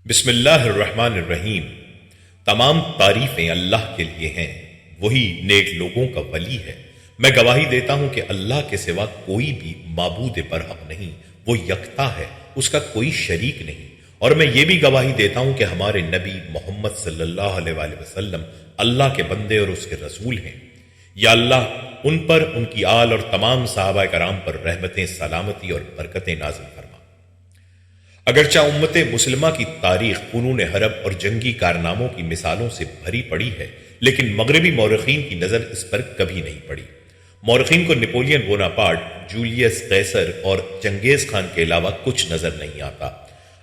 بسم اللہ الرحمن الرحیم۔ تمام تعریفیں اللہ کے لیے ہیں، وہی نیک لوگوں کا ولی ہے۔ میں گواہی دیتا ہوں کہ اللہ کے سوا کوئی بھی معبود برحق نہیں، وہ یکتا ہے، اس کا کوئی شریک نہیں۔ اور میں یہ بھی گواہی دیتا ہوں کہ ہمارے نبی محمد صلی اللہ علیہ وآلہ وسلم اللہ کے بندے اور اس کے رسول ہیں۔ یا اللہ ان پر، ان کی آل اور تمام صحابہ کرام پر رحمتیں، سلامتی اور برکتیں نازل فرما۔ اگرچہ امت مسلمہ کی تاریخ فنون حرب اور جنگی کارناموں کی مثالوں سے بھری پڑی ہے، لیکن مغربی مورخین کی نظر اس پر کبھی نہیں پڑی۔ مورخین کو نپولین بوناپارٹ، جولیس قیصر اور چنگیز خان کے علاوہ کچھ نظر نہیں آتا۔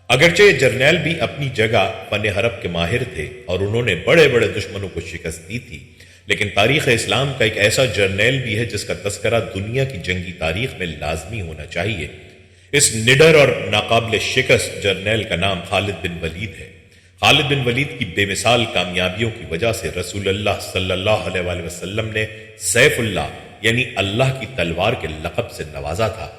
اگرچہ یہ جرنیل بھی اپنی جگہ فن حرب کے ماہر تھے اور انہوں نے بڑے بڑے دشمنوں کو شکست دی تھی، لیکن تاریخ اسلام کا ایک ایسا جرنیل بھی ہے جس کا تذکرہ دنیا کی جنگی تاریخ میں لازمی ہونا چاہیے۔ اس نڈر اور ناقابل شکست جرنیل کا نام خالد بن ولید ہے۔ خالد بن ولید کی بے مثال کامیابیوں کی وجہ سے رسول اللہ صلی اللہ علیہ وآلہ وسلم نے سیف اللہ یعنی اللہ کی تلوار کے لقب سے نوازا تھا۔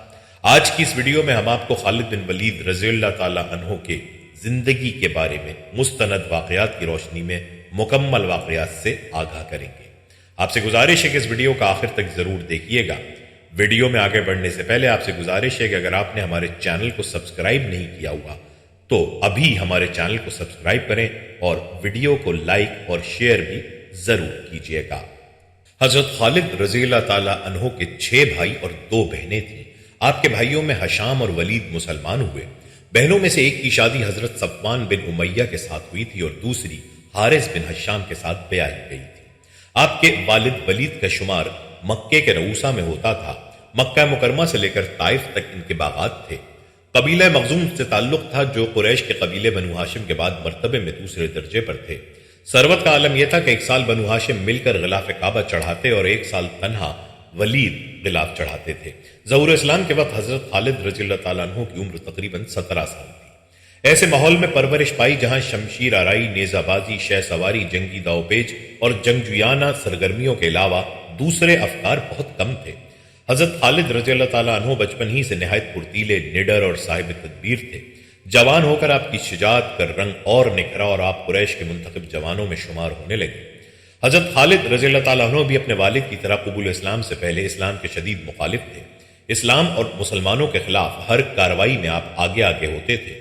آج کی اس ویڈیو میں ہم آپ کو خالد بن ولید رضی اللہ تعالی عنہ کے زندگی کے بارے میں مستند واقعات کی روشنی میں مکمل واقعات سے آگاہ کریں گے۔ آپ سے گزارش ہے کہ اس ویڈیو کا آخر تک ضرور دیکھیے گا۔ ویڈیو میں آگے بڑھنے سے پہلے آپ سے گزارش ہے کہ اگر آپ نے ہمارے چینل کو سبسکرائب نہیں کیا ہوا تو ابھی ہمارے چینل کو سبسکرائب کریں اور ویڈیو کو لائک اور شیئر بھی ضرور کیجیے گا۔ حضرت خالد رضی اللہ تعالیٰ عنہ کے 6 بھائی اور 2 بہنیں تھیں۔ آپ کے بھائیوں میں حشام اور ولید مسلمان ہوئے۔ بہنوں میں سے ایک کی شادی حضرت صفوان بن امیہ کے ساتھ ہوئی تھی اور دوسری حارث بن حشام کے ساتھ بیاہی گئی تھی۔ آپ کے والد ولید کا شمار مکے کے رؤوسا میں ہوتا تھا۔ مکہ مکرمہ سے لے کر طائف تک ان کے باغات تھے۔ قبیلہ مخزوم سے تعلق تھا جو قریش کے قبیلے بنو ہاشم کے بعد مرتبے میں دوسرے درجے پر تھے۔ ثروت کا عالم یہ تھا کہ ایک سال بنو ہاشم مل کر غلاف کعبہ چڑھاتے اور ایک سال تنہا ولید غلاف چڑھاتے تھے۔ ظہور اسلام کے وقت حضرت خالد رضی اللہ تعالیٰ عنہ کی عمر تقریباً 17 سال تھی۔ ایسے ماحول میں پرورش پائی جہاں شمشیر آرائی، نیزہ بازی، شہ سواری، جنگی داؤ پیچ اور جنگجویانہ سرگرمیوں کے علاوہ دوسرے افکار بہت کم تھے۔ حضرت خالد رضی اللہ تعالیٰ عنہ بچپن ہی سے نہایت پھرتیلے، نڈر اور صاحب تدبیر تھے۔ جوان ہو کر آپ کی شجاعت کا رنگ اور نکھرا اور آپ قریش کے منتخب جوانوں میں شمار ہونے لگے۔ حضرت خالد رضی اللہ تعالیٰ عنہ بھی اپنے والد کی طرح قبول اسلام سے پہلے اسلام کے شدید مخالف تھے۔ اسلام اور مسلمانوں کے خلاف ہر کارروائی میں آپ آگے آگے ہوتے تھے۔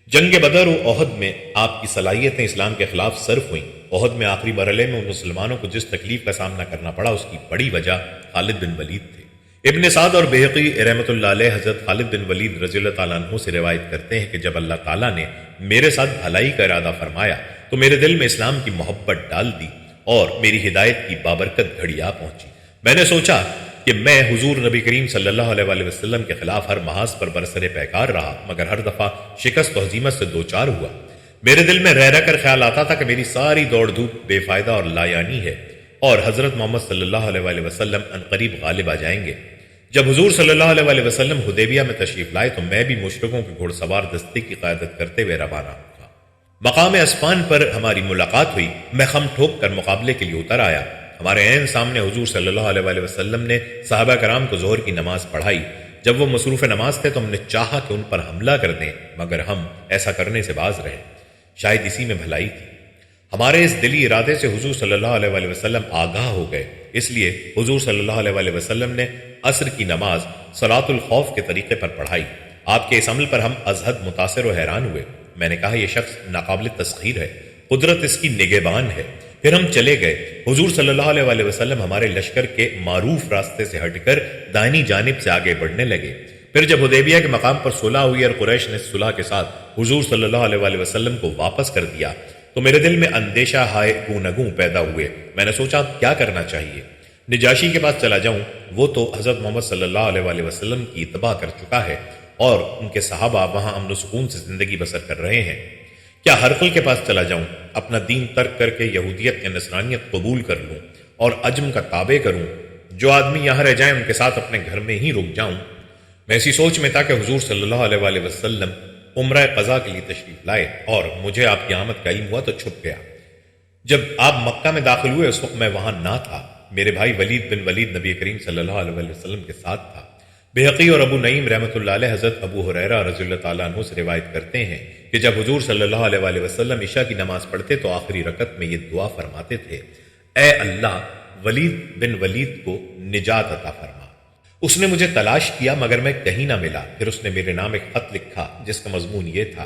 جنگ بدر و احد میں آپ کی صلاحیتیں اسلام کے خلاف صرف ہوئیں۔ احد میں آخری مرحلے میں ان مسلمانوں کو جس تکلیف کا سامنا کرنا پڑا اس کی بڑی وجہ خالد بن ولید تھے۔ ابن سعد اور بہقی رحمۃ اللہ علیہ حضرت خالد بن ولید رضی اللہ تعالیٰ عنہ سے روایت کرتے ہیں کہ جب اللہ تعالیٰ نے میرے ساتھ بھلائی کا ارادہ فرمایا تو میرے دل میں اسلام کی محبت ڈال دی اور میری ہدایت کی بابرکت گھڑی آ پہنچی۔ میں نے سوچا کہ میں حضور نبی کریم صلی اللہ علیہ وآلہ وسلم کے خلاف ہر محاذ پر برسر پیکار رہا، مگر ہر دفعہ شکست و ہزیمت سے دوچار ہوا۔ میرے دل میں رہ رہ کر خیال آتا تھا کہ میری ساری دوڑ دھوپ بے فائدہ اور لایانی ہے اور حضرت محمد صلی اللہ علیہ وآلہ وسلم عنقریب غالب آ جائیں گے۔ جب حضور صلی اللہ علیہ وآلہ وسلم حدیبیہ میں تشریف لائے تو میں بھی مشرکوں کے گھوڑ سوار دستے کی قیادت کرتے ہوئے روانہ ہوا۔ مقام اسفان پر ہماری ملاقات ہوئی۔ میں خم ٹھوک کر مقابلے کے لیے اتر آیا۔ ہمارے عین سامنے حضور صلی اللہ علیہ وآلہ وسلم نے صحابہ کرام کو ظہر کی نماز پڑھائی۔ جب وہ مصروف نماز تھے تو ہم نے چاہا کہ ان پر حملہ کر دیں، مگر ہم ایسا کرنے سے باز رہے۔ شاید اسی میں بھلائی تھی۔ ہمارے اس دلی ارادے سے حضور صلی اللہ علیہ وآلہ وسلم آگاہ ہو گئے، اس لیے حضور صلی اللہ علیہ وآلہ وسلم نے عصر کی نماز صلاۃ الخوف کے طریقے پر پڑھائی۔ آپ کے اس عمل پر ہم ازحد متاثر و حیران ہوئے۔ میں نے کہا یہ شخص ناقابل تسخیر ہے، قدرت اس کی نگہبان ہے۔ پھر ہم چلے گئے۔ حضور صلی اللہ علیہ وآلہ وسلم ہمارے لشکر کے معروف راستے سے ہٹ کر دائنی جانب سے آگے بڑھنے لگے۔ پھر جب حدیبیہ کے مقام پر صلح ہوئی اور قریش نے صلح کے ساتھ حضور صلی اللہ علیہ وآلہ وسلم کو واپس کر دیا تو میرے دل میں اندیشہ ہائے گوں نگوں پیدا ہوئے۔ میں نے سوچا کیا کرنا چاہیے۔ نجاشی کے پاس چلا جاؤں، وہ تو حضرت محمد صلی اللہ علیہ وآلہ وسلم کی اتباع کر چکا ہے اور ان کے صحابہ وہاں امن و سکون سے زندگی بسر کر رہے ہیں۔ کیا ہرقل کے پاس چلا جاؤں، اپنا دین ترک کر کے یہودیت یا نصرانیت قبول کر لوں اور عجم کا تابع کروں؟ جو آدمی یہاں رہ جائیں ان کے ساتھ اپنے گھر میں ہی رک جاؤں۔ میں اسی سوچ میں تھا کہ حضور صلی اللہ علیہ وآلہ وسلم عمرہ قضا کے لیے تشریف لائے اور مجھے آپ کی آمد کا علم ہوا تو چھپ گیا۔ جب آپ مکہ میں داخل ہوئے اس وقت میں وہاں نہ تھا۔ میرے بھائی ولید بن ولید نبی کریم صلی اللہ علیہ وآلہ وسلم کے ساتھ تھا۔ بہقی اور ابو نعیم رحمۃ اللہ علیہ حضرت ابو ہریرہ رضی اللہ تعالیٰ عنہ سے روایت کرتے ہیں کہ جب حضور صلی اللہ علیہ وآلہ وسلم عشاء کی نماز پڑھتے تو آخری رکعت میں یہ دعا فرماتے تھے، اے اللہ ولید بن ولید کو نجات عطا فرما۔ اس نے مجھے تلاش کیا مگر میں کہیں نہ ملا، پھر اس نے میرے نام ایک خط لکھا جس کا مضمون یہ تھا،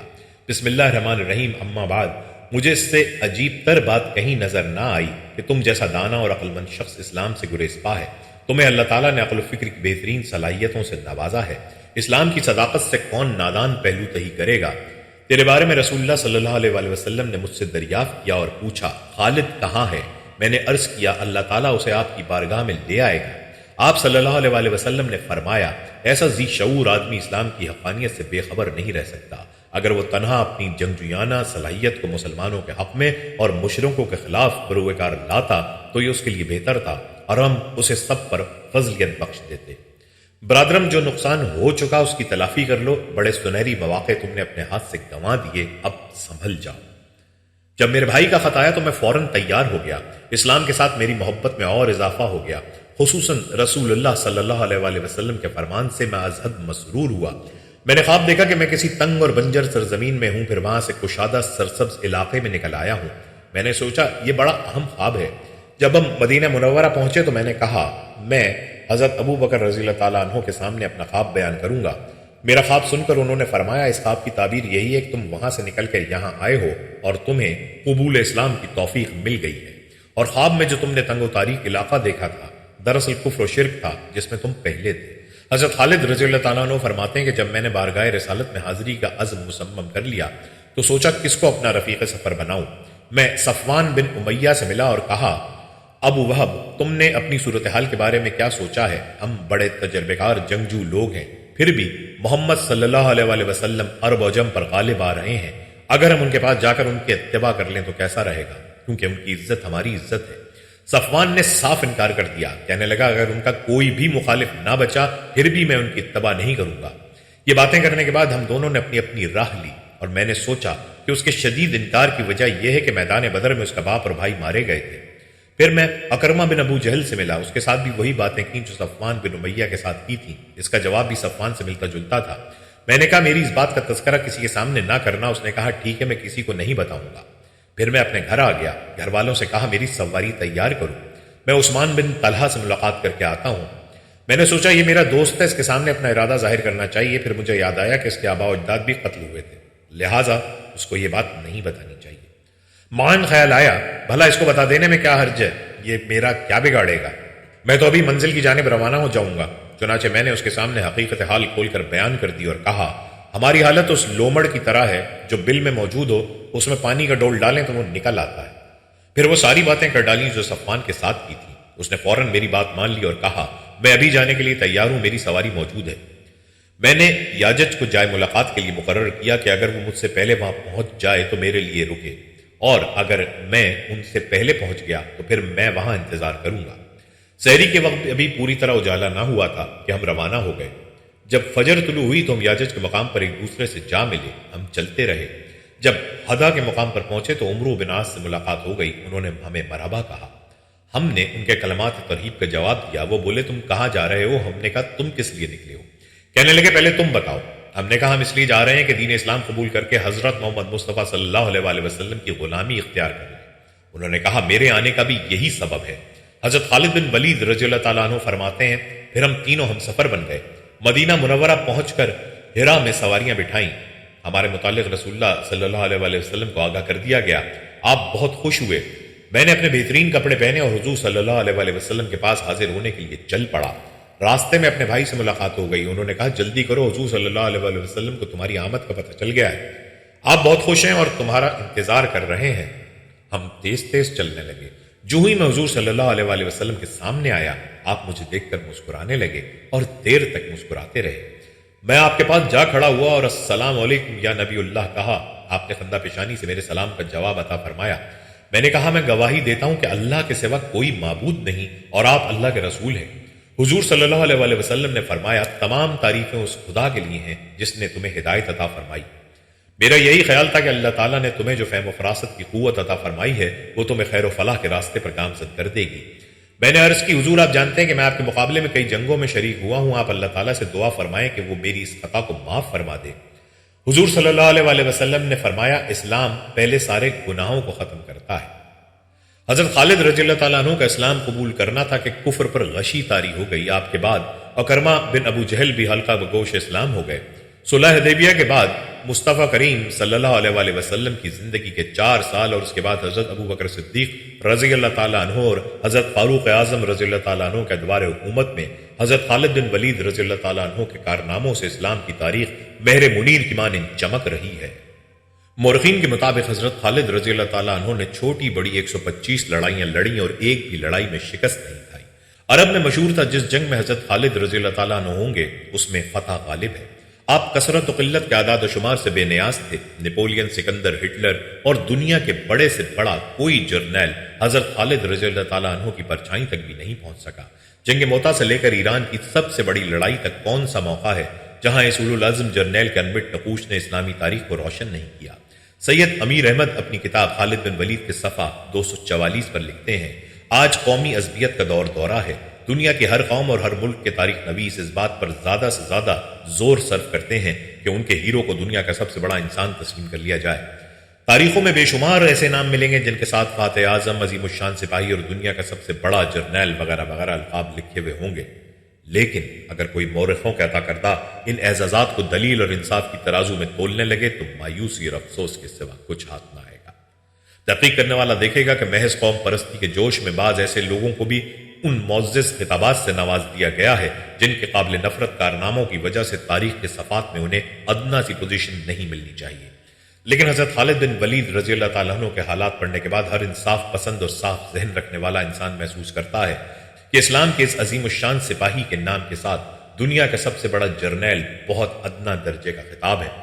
بسم اللہ الرحمن الرحیم، اما بعد، مجھے اس سے عجیب تر بات کہیں نظر نہ آئی کہ تم جیسا دانا اور عقل مند شخص اسلام سے گریز پا ہے، تمہیں اللہ تعالیٰ نے عقل و فکر کی بہترین صلاحیتوں سے نوازا ہے، اسلام کی صداقت سے کون نادان پہلو تہی کرے گا؟ تیرے بارے میں رسول اللہ صلی اللہ علیہ وآلہ وسلم نے مجھ سے دریافت کیا اور پوچھا، خالد کہاں ہے؟ میں نے عرض کیا، اللہ تعالیٰ اسے آپ کی بارگاہ میں لے آئے گا۔ آپ صلی اللہ علیہ وآلہ وسلم نے فرمایا، ایسا ذی شعور آدمی اسلام کی حقانیت سے بے خبر نہیں رہ سکتا۔ اگر وہ تنہا اپنی جنگجویانہ صلاحیت کو مسلمانوں کے حق میں اور مشرکوں کے خلاف بروئے کار لاتا تو یہ اس کے لیے بہتر تھا اور ہم اسے سب پر فضلیت بخش دیتے۔ برادرم، جو نقصان ہو چکا اس کی تلافی کر لو، بڑے سنہری مواقع تم نے اپنے ہاتھ سے گنوا دیے، اب سنبھل جاؤ۔ جب میرے بھائی کا خط آیا تو میں فوراً تیار ہو گیا، اسلام کے ساتھ میری محبت میں اور اضافہ ہو گیا، خصوصاً رسول اللہ صلی اللہ علیہ وآلہ وسلم کے فرمان سے میں از حد مسرور ہوا۔ میں نے خواب دیکھا کہ میں کسی تنگ اور بنجر سرزمین میں ہوں، پھر وہاں سے کشادہ سرسبز علاقے میں نکل آیا ہوں۔ میں نے سوچا یہ بڑا اہم خواب ہے۔ جب ہم مدینہ منورہ پہنچے تو میں نے کہا میں حضرت ابو بکر رضی اللہ تعالیٰ عنہ کے سامنے اپنا خواب بیان کروں گا۔ میرا خواب سن کر انہوں نے فرمایا، اس خواب کی تعبیر یہی ہے کہ تم وہاں سے نکل کر یہاں آئے ہو اور تمہیں قبول اسلام کی توفیق مل گئی ہے، اور خواب میں جو تم نے تنگ و تاریک علاقہ دیکھا تھا دراصل کفر و شرک تھا جس میں تم پہلے تھے۔ حضرت خالد رضی اللہ تعالیٰ عنہ فرماتے ہیں کہ جب میں نے بارگاہ رسالت میں حاضری کا عزم مصمم کر لیا تو سوچا کس کو اپنا رفیق سفر بناؤں۔ میں صفوان بن امیہ سے ملا اور کہا، ابو وہب، تم نے اپنی صورتحال کے بارے میں کیا سوچا ہے؟ ہم بڑے تجربے کار جنگجو لوگ ہیں، پھر بھی محمد صلی اللہ علیہ وآلہ وسلم عرب و عجم پر غالب آ رہے ہیں، اگر ہم ان کے پاس جا کر ان کے اتباع کر لیں تو کیسا رہے گا؟ کیونکہ ان کی عزت ہماری عزت ہے۔ صفوان نے صاف انکار کر دیا، کہنے لگا اگر ان کا کوئی بھی مخالف نہ بچا پھر بھی میں ان کی اتباع نہیں کروں گا۔ یہ باتیں کرنے کے بعد ہم دونوں نے اپنی اپنی راہ لی، اور میں نے سوچا کہ اس کے شدید انکار کی وجہ یہ ہے کہ میدان بدر میں اس کا باپ اور بھائی مارے گئے تھے۔ پھر میں اکرمہ بن ابو جہل سے ملا، اس کے ساتھ بھی وہی باتیں کیں جو صفوان بن امیہ کے ساتھ کی تھیں۔ اس کا جواب بھی صفوان سے ملتا جلتا تھا۔ میں نے کہا میری اس بات کا تذکرہ کسی کے سامنے نہ کرنا۔ اس نے کہا ٹھیک ہے، میں کسی کو نہیں بتاؤں گا۔ پھر میں اپنے گھر آ گیا، گھر والوں سے کہا میری سواری تیار کرو، میں عثمان بن طلحہ سے ملاقات کر کے آتا ہوں۔ میں نے سوچا یہ میرا دوست ہے، اس کے سامنے اپنا ارادہ ظاہر کرنا چاہیے۔ پھر مجھے یاد آیا کہ اس کے آباء و اجداد بھی قتل ہوئے تھے، لہٰذا اس کو یہ بات نہیں بتانی چاہیے۔ معین خیال آیا، بھلا اس کو بتا دینے میں کیا حرج ہے، یہ میرا کیا بگاڑے گا، میں تو ابھی منزل کی جانب روانہ ہو جاؤں گا۔ چنانچہ میں نے اس کے سامنے حقیقت حال کھول کر بیان کر دی اور کہا ہماری حالت اس لومڑ کی طرح ہے جو بل میں موجود ہو، اس میں پانی کا ڈول ڈالیں تو وہ نکل آتا ہے۔ پھر وہ ساری باتیں کر ڈالیں جو صفوان کے ساتھ کی تھی۔ اس نے فوراً میری بات مان لی اور کہا میں ابھی جانے کے لیے تیار ہوں، میری سواری موجود ہے۔ میں نے یاجج کو جائے ملاقات کے لیے مقرر کیا کہ اگر وہ مجھ سے پہلے وہاں پہنچ جائے تو میرے لیے رکے، اور اگر میں ان سے پہلے پہنچ گیا تو پھر میں وہاں انتظار کروں گا۔ سحری کے وقت ابھی پوری طرح اجالا نہ ہوا تھا کہ ہم روانہ ہو گئے۔ جب فجر طلوع ہوئی تو ہم یاجج کے مقام پر ایک دوسرے سے جا ملے، ہم چلتے رہے۔ جب حدا کے مقام پر پہنچے تو عمرو بن عاص سے ملاقات ہو گئی، انہوں نے ہمیں مرحبا کہا۔ ہم نے ان کے کلمات ترغیب کا جواب دیا۔ وہ بولے تم کہاں جا رہے ہو؟ ہم نے کہا تم کس لیے نکلے ہو؟ کہنے لگے پہلے تم بتاؤ۔ ہم نے کہا ہم اس لیے جا رہے ہیں کہ دین اسلام قبول کر کے حضرت محمد مصطفیٰ صلی اللہ علیہ وآلہ وسلم کی غلامی اختیار کر لیں۔ انہوں نے کہا میرے آنے کا بھی یہی سبب ہے۔ حضرت خالد بن ولید رضی اللہ تعالیٰ عنہ فرماتے ہیں پھر ہم تینوں ہم سفر بن گئے، مدینہ منورہ پہنچ کر ہرا میں سواریاں بٹھائیں۔ ہمارے متعلق رسول اللہ صلی اللہ علیہ وآلہ وسلم کو آگاہ کر دیا گیا، آپ بہت خوش ہوئے۔ میں نے اپنے بہترین کپڑے پہنے اور حضور صلی اللہ علیہ وآلہ وسلم کے پاس حاضر ہونے کے لیے چل پڑا۔ راستے میں اپنے بھائی سے ملاقات ہو گئی، انہوں نے کہا جلدی کرو، حضور صلی اللہ علیہ وآلہ وسلم کو تمہاری آمد کا پتہ چل گیا ہے، آپ بہت خوش ہیں اور تمہارا انتظار کر رہے ہیں۔ ہم تیز تیز چلنے لگے۔ جو ہی میں حضور صلی اللہ علیہ وآلہ وسلم کے سامنے آیا آپ مجھے دیکھ کر مسکرانے لگے اور دیر تک مسکراتے رہے۔ میں آپ کے پاس جا کھڑا ہوا اور السلام علیکم یا نبی اللہ کہا۔ آپ نے خندہ پیشانی سے میرے سلام کا جواب عطا فرمایا۔ میں نے کہا میں گواہی دیتا ہوں کہ اللہ کے سوا کوئی معبود نہیں اور آپ اللہ کے رسول ہیں۔ حضور صلی اللہ علیہ وآلہ وسلم نے فرمایا تمام تعریفیں اس خدا کے لیے ہیں جس نے تمہیں ہدایت عطا فرمائی۔ میرا یہی خیال تھا کہ اللہ تعالیٰ نے تمہیں جو فہم و فراست کی قوت عطا فرمائی ہے وہ تمہیں خیر و فلاح کے راستے پر گامزن کر دے گی۔ میں نے عرض کی حضور آپ جانتے ہیں کہ میں آپ کے مقابلے میں کئی جنگوں میں شریک ہوا ہوں، آپ اللہ تعالیٰ سے دعا فرمائیں کہ وہ میری اس خطا کو معاف فرما دے۔ حضور صلی اللہ علیہ وآلہ وسلم نے فرمایا اسلام پہلے سارے گناہوں کو ختم کرتا ہے۔ حضرت خالد رضی اللہ تعالیٰ عنہ کا اسلام قبول کرنا تھا کہ کفر پر غشی طاری ہو گئی۔ آپ کے بعد اکرمہ بن ابو جہل بھی حلقہ بگوش اسلام ہو گئے۔ صلح حدیبیہ کے بعد مصطفیٰ کریم صلی اللہ علیہ وآلہ وسلم کی زندگی کے 4 سال اور اس کے بعد حضرت ابو بکر صدیق رضی اللہ تعالیٰ عنہ اور حضرت فاروق اعظم رضی اللہ تعالیٰ عنہ کے ادوار حکومت میں حضرت خالد بن ولید رضی اللہ تعالیٰ عنہ کے کارناموں سے اسلام کی تاریخ مہر منیر کی مانند چمک رہی ہے۔ مورخین کے مطابق حضرت خالد رضی اللہ تعالیٰ عنہ نے چھوٹی بڑی 125 لڑائیاں لڑیں اور ایک بھی لڑائی میں شکست نہیں کھائی۔ عرب میں مشہور تھا جس جنگ میں حضرت خالد رضی اللہ تعالیٰ عنہ ہوں گے اس میں فتح غالب ہے۔ آپ کثرت و قلت کے اعداد و شمار سے بے نیاز تھے۔ نپولین، سکندر، ہٹلر اور دنیا کے بڑے سے بڑا کوئی جرنیل حضرت خالد رضی اللہ تعالیٰ عنہ کی پرچھائی تک بھی نہیں پہنچ سکا۔ جنگ موتا سے لے کر ایران کی سب سے بڑی لڑائی تک کون سا موقع ہے جہاں اس اولو العزم جرنیل کے انبٹ نقوش نے اسلامی تاریخ کو روشن نہیں کیا؟ سید امیر احمد اپنی کتاب خالد بن ولید کے صفحہ 244 پر لکھتے ہیں، آج قومی عصبیت کا دور دورہ ہے۔ دنیا کی ہر قوم اور ہر ملک کے تاریخ نویس اس بات پر زیادہ سے زیادہ زور صرف کرتے ہیں کہ ان کے ہیرو کو دنیا کا سب سے بڑا انسان تسلیم کر لیا جائے۔ تاریخوں میں بے شمار ایسے نام ملیں گے جن کے ساتھ فاتح اعظم، عظیم الشان سپاہی اور دنیا کا سب سے بڑا جرنیل وغیرہ وغیرہ القاب لکھے ہوئے ہوں گے، لیکن اگر کوئی مورخوں کے عطا کردہ ان اعزازات کو دلیل اور انصاف کی ترازو میں تولنے لگے تو مایوسی اور افسوس کے سوا کچھ ہاتھ نہ آئے گا۔ تحقیق کرنے والا دیکھے گا کہ محض قوم پرستی کے جوش میں بعض ایسے لوگوں کو بھی ان معزز خطابات سے نواز دیا گیا ہے جن کے قابل نفرت کارناموں کی وجہ سے تاریخ کے صفحات میں انہیں ادنا سی پوزیشن نہیں ملنی چاہیے، لیکن حضرت خالد بن ولید رضی اللہ تعالیٰ عنہ کے حالات پڑھنے کے بعد ہر انصاف پسند اور صاف ذہن رکھنے والا انسان محسوس کرتا ہے کہ اسلام کے اس عظیم الشان سپاہی کے نام کے ساتھ دنیا کا سب سے بڑا جرنیل بہت ادنا درجے کا خطاب ہے۔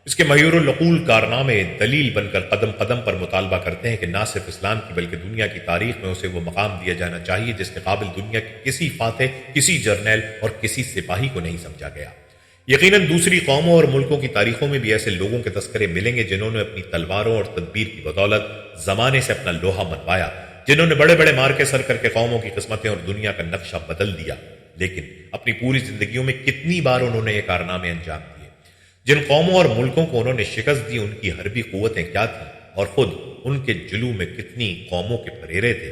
اس کے مہیر العقول کارنامے دلیل بن کر قدم قدم پر مطالبہ کرتے ہیں کہ نہ صرف اسلام کی بلکہ دنیا کی تاریخ میں اسے وہ مقام دیا جانا چاہیے جس کے قابل دنیا کے کسی فاتح، کسی جرنیل اور کسی سپاہی کو نہیں سمجھا گیا۔ یقیناً دوسری قوموں اور ملکوں کی تاریخوں میں بھی ایسے لوگوں کے تذکرے ملیں گے جنہوں نے اپنی تلواروں اور تدبیر کی بدولت زمانے سے اپنا لوہا منوایا، جنہوں نے بڑے بڑے مارکے سر کر کے قوموں کی قسمتیں اور دنیا کا نقشہ بدل دیا، لیکن اپنی پوری زندگیوں میں کتنی بار انہوں نے یہ کارنامے انجام دیے۔ جن قوموں اور ملکوں کو انہوں نے شکست دی ان کی حربی قوتیں کیا تھیں اور خود ان کے جلو میں کتنی قوموں کے پریرے تھے؟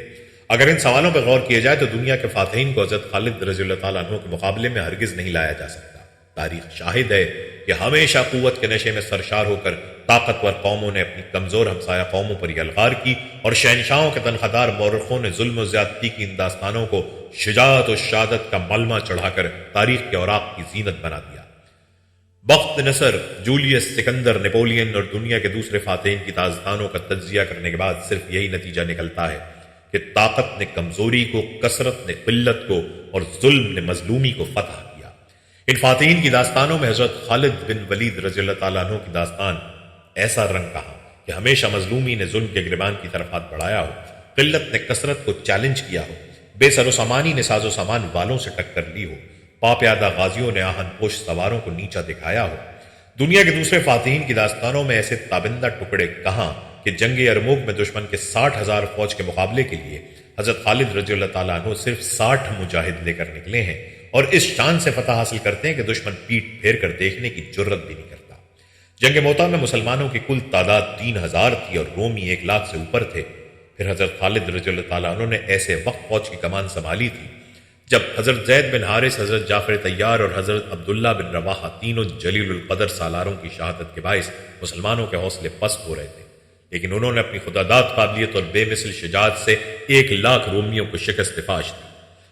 اگر ان سوالوں پہ غور کیا جائے تو دنیا کے فاتحین کو حضرت خالد رضی اللہ تعالیٰ عنہ کے مقابلے میں ہرگز نہیں لایا جا سکتا۔ تاریخ شاہد ہے کہ ہمیشہ قوت کے نشے میں سرشار ہو کر طاقتور قوموں نے اپنی کمزور ہمسایہ قوموں پر یلغار کی اور شہنشاہوں کے تنخدار مورخوں نے ظلم و زیادتی کی ان داستانوں کو شجاعت و شہادت کا ملمہ چڑھا کر تاریخ کے اوراق کی زینت بنا دیا۔ بخت نصر، جولیس سکندر، نپولین اور دنیا کے دوسرے فاتحین کی داستانوں کا تجزیہ کرنے کے بعد صرف یہی نتیجہ نکلتا ہے کہ طاقت نے کمزوری کو، کثرت نے قلت کو اور ظلم نے مظلومی کو فتح کیا۔ ان فاتحین کی داستانوں میں حضرت خالد بن ولید رضی اللہ تعالیٰ عنہ کی داستان ایسا رنگ کہا کہ ہمیشہ مظلومی نے ظلم کے گریبان کی طرف ہاتھ بڑھایا ہو، قلت نے کثرت کو چیلنج کیا ہو، بے سر و سامانی نے ساز و سامان والوں سے ٹکر لی ہو، پاپیادہ غازیوں نے آہن پوش سواروں کو نیچا دکھایا ہو۔ دنیا کے دوسرے فاتحین کی داستانوں میں ایسے تابندہ ٹکڑے کہاں کہ جنگ یرموک میں دشمن کے 60,000 فوج کے مقابلے کے لیے حضرت خالد رضی اللہ تعالیٰ عنہ صرف 60 مجاہد لے کر نکلے ہیں اور اس شان سے فتح حاصل کرتے ہیں کہ دشمن پیٹ پھیر کر دیکھنے کی جرت بھی نہیں کرتا۔ جنگ موتا میں مسلمانوں کی کل تعداد 3,000 تھی اور رومی 1,00,000 سے اوپر تھے۔ پھر حضرت خالد رضی اللہ تعالیٰ عنہ نے ایسے وقت فوج کی کمان سنبھالی تھی جب حضرت زید بن حارث، حضرت جعفر طیار اور حضرت عبداللہ بن رواحہ تینوں جلیل القدر سالاروں کی شہادت کے باعث مسلمانوں کے حوصلے پست ہو رہے تھے، لیکن انہوں نے اپنی خداداد قابلیت اور بے مثل شجاعت سے 1,00,000 رومیوں کو شکست فاش دی۔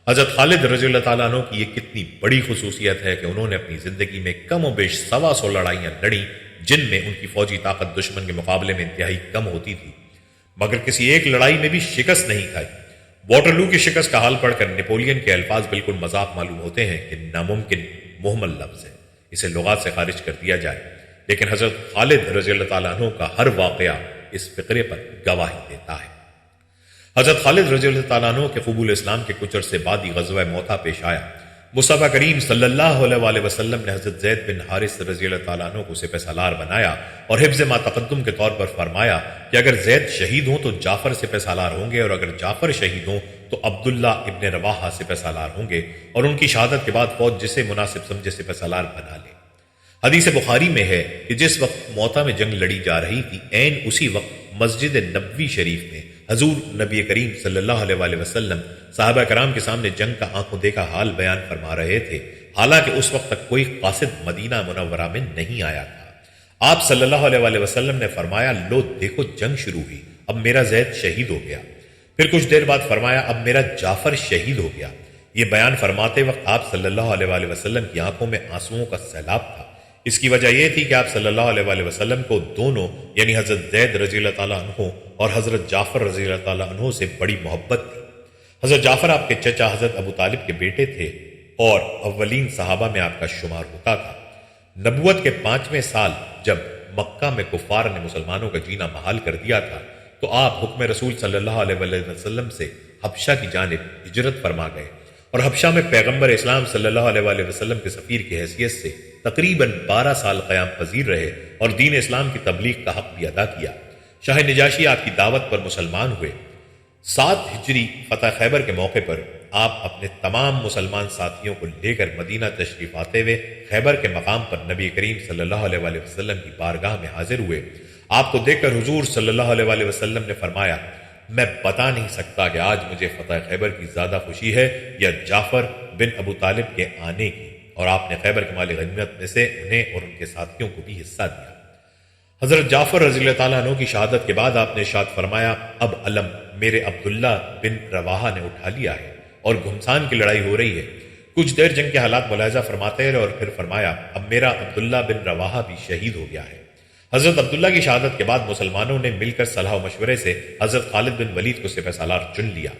حضرت خالد رضی اللہ تعالیٰ عنہ کی یہ کتنی بڑی خصوصیت ہے کہ انہوں نے اپنی زندگی میں کم و بیش 125 لڑائیاں لڑیں جن میں ان کی فوجی طاقت دشمن کے مقابلے میں انتہائی کم ہوتی تھی، مگر کسی ایک لڑائی میں بھی شکست نہیں کھائی۔ واٹرلو کی شکست کا حال پڑھ کر نیپولین کے الفاظ بالکل مذاق معلوم ہوتے ہیں کہ ناممکن مہمل لفظ ہے، اسے لغات سے خارج کر دیا جائے، لیکن حضرت خالد رضی اللہ تعالیٰ عنہ کا ہر واقعہ اس فقرے پر گواہی دیتا ہے۔ حضرت خالد رضی اللہ تعالیٰ عنہ کے قبول اسلام کے کچھ عرصے بعد ہی غزوہ موتا پیش آیا۔ مصطفیٰ کریم صلی اللہ علیہ وآلہ وسلم نے حضرت زید بن حارث رضی اللہ تعالیٰ عنہ کو سپہ سالار بنایا اور حفظ ما تقدم کے طور پر فرمایا کہ اگر زید شہید ہوں تو جعفر سپہ سالار ہوں گے اور اگر جعفر شہید ہوں تو عبداللہ ابن رواحہ سپہ سالار ہوں گے اور ان کی شہادت کے بعد فوج جسے مناسب سمجھے سپہ سالار بنا لے۔ حدیث بخاری میں ہے کہ جس وقت موتا میں جنگ لڑی جا رہی تھی، عین اسی وقت مسجد نبوی شریف میں حضور نبی کریم صلی اللہ علیہ وآلہ وسلم صحابہ کرام کے سامنے جنگ کا آنکھوں دیکھا حال بیان فرما رہے تھے، حالانکہ اس وقت تک کوئی قاصد مدینہ منورہ میں نہیں آیا تھا۔ آپ صلی اللہ علیہ وآلہ وسلم نے فرمایا، لو دیکھو جنگ شروع ہوئی، اب میرا زید شہید ہو گیا۔ پھر کچھ دیر بعد فرمایا، اب میرا جعفر شہید ہو گیا۔ یہ بیان فرماتے وقت آپ صلی اللہ علیہ وآلہ وسلم کی آنکھوں میں آنسوؤں کا سیلاب تھا۔ اس کی وجہ یہ تھی کہ آپ صلی اللہ علیہ وآلہ وسلم کو دونوں یعنی حضرت زید رضی اللہ تعالیٰ عنہ اور حضرت جعفر رضی اللہ تعالیٰ عنہ سے بڑی محبت تھی۔ حضرت جعفر آپ کے چچا حضرت ابو طالب کے بیٹے تھے اور اولین صحابہ میں آپ کا شمار ہوتا تھا۔ نبوت کے 5ویں سال جب مکہ میں کفار نے مسلمانوں کا جینا محال کر دیا تھا تو آپ حکم رسول صلی اللہ علیہ وآلہ وسلم سے حبشہ کی جانب ہجرت فرما گئے اور حبشہ میں پیغمبر اسلام صلی اللہ علیہ وآلہ وسلم کے سفیر کی حیثیت سے تقریباً 12 سال قیام پذیر رہے اور دین اسلام کی تبلیغ کا حق بھی ادا کیا۔ شاہ نجاشی آپ کی دعوت پر مسلمان ہوئے۔ 7 ہجری فتح خیبر کے موقع پر آپ اپنے تمام مسلمان ساتھیوں کو لے کر مدینہ تشریف آتے ہوئے خیبر کے مقام پر نبی کریم صلی اللہ علیہ وآلہ وسلم کی بارگاہ میں حاضر ہوئے۔ آپ کو دیکھ کر حضور صلی اللہ علیہ وآلہ وسلم نے فرمایا، میں بتا نہیں سکتا کہ آج مجھے فتح خیبر کی زیادہ خوشی ہے یا جعفر بن ابو طالب کے آنے کی، اور آپ نے خیبر کے مال غنیمت میں سے انہیں اور ان کے ساتھیوں کو بھی حصہ دیا۔ حضرت جعفر رضی اللہ تعالیٰ عنہ کی شہادت کے بعد آپ نے ارشاد فرمایا، اب علم میرے عبداللہ بن رواحہ نے اٹھا لیا ہے اور گھمسان کی لڑائی ہو رہی ہے۔ کچھ دیر جنگ کے حالات ملاحظہ فرماتے رہے اور پھر فرمایا، اب میرا عبداللہ بن رواحہ بھی شہید ہو گیا ہے۔ حضرت عبداللہ کی شہادت کے بعد مسلمانوں نے مل کر صلاح و مشورے سے حضرت خالد بن ولید کو سپہ سالار چن لیا۔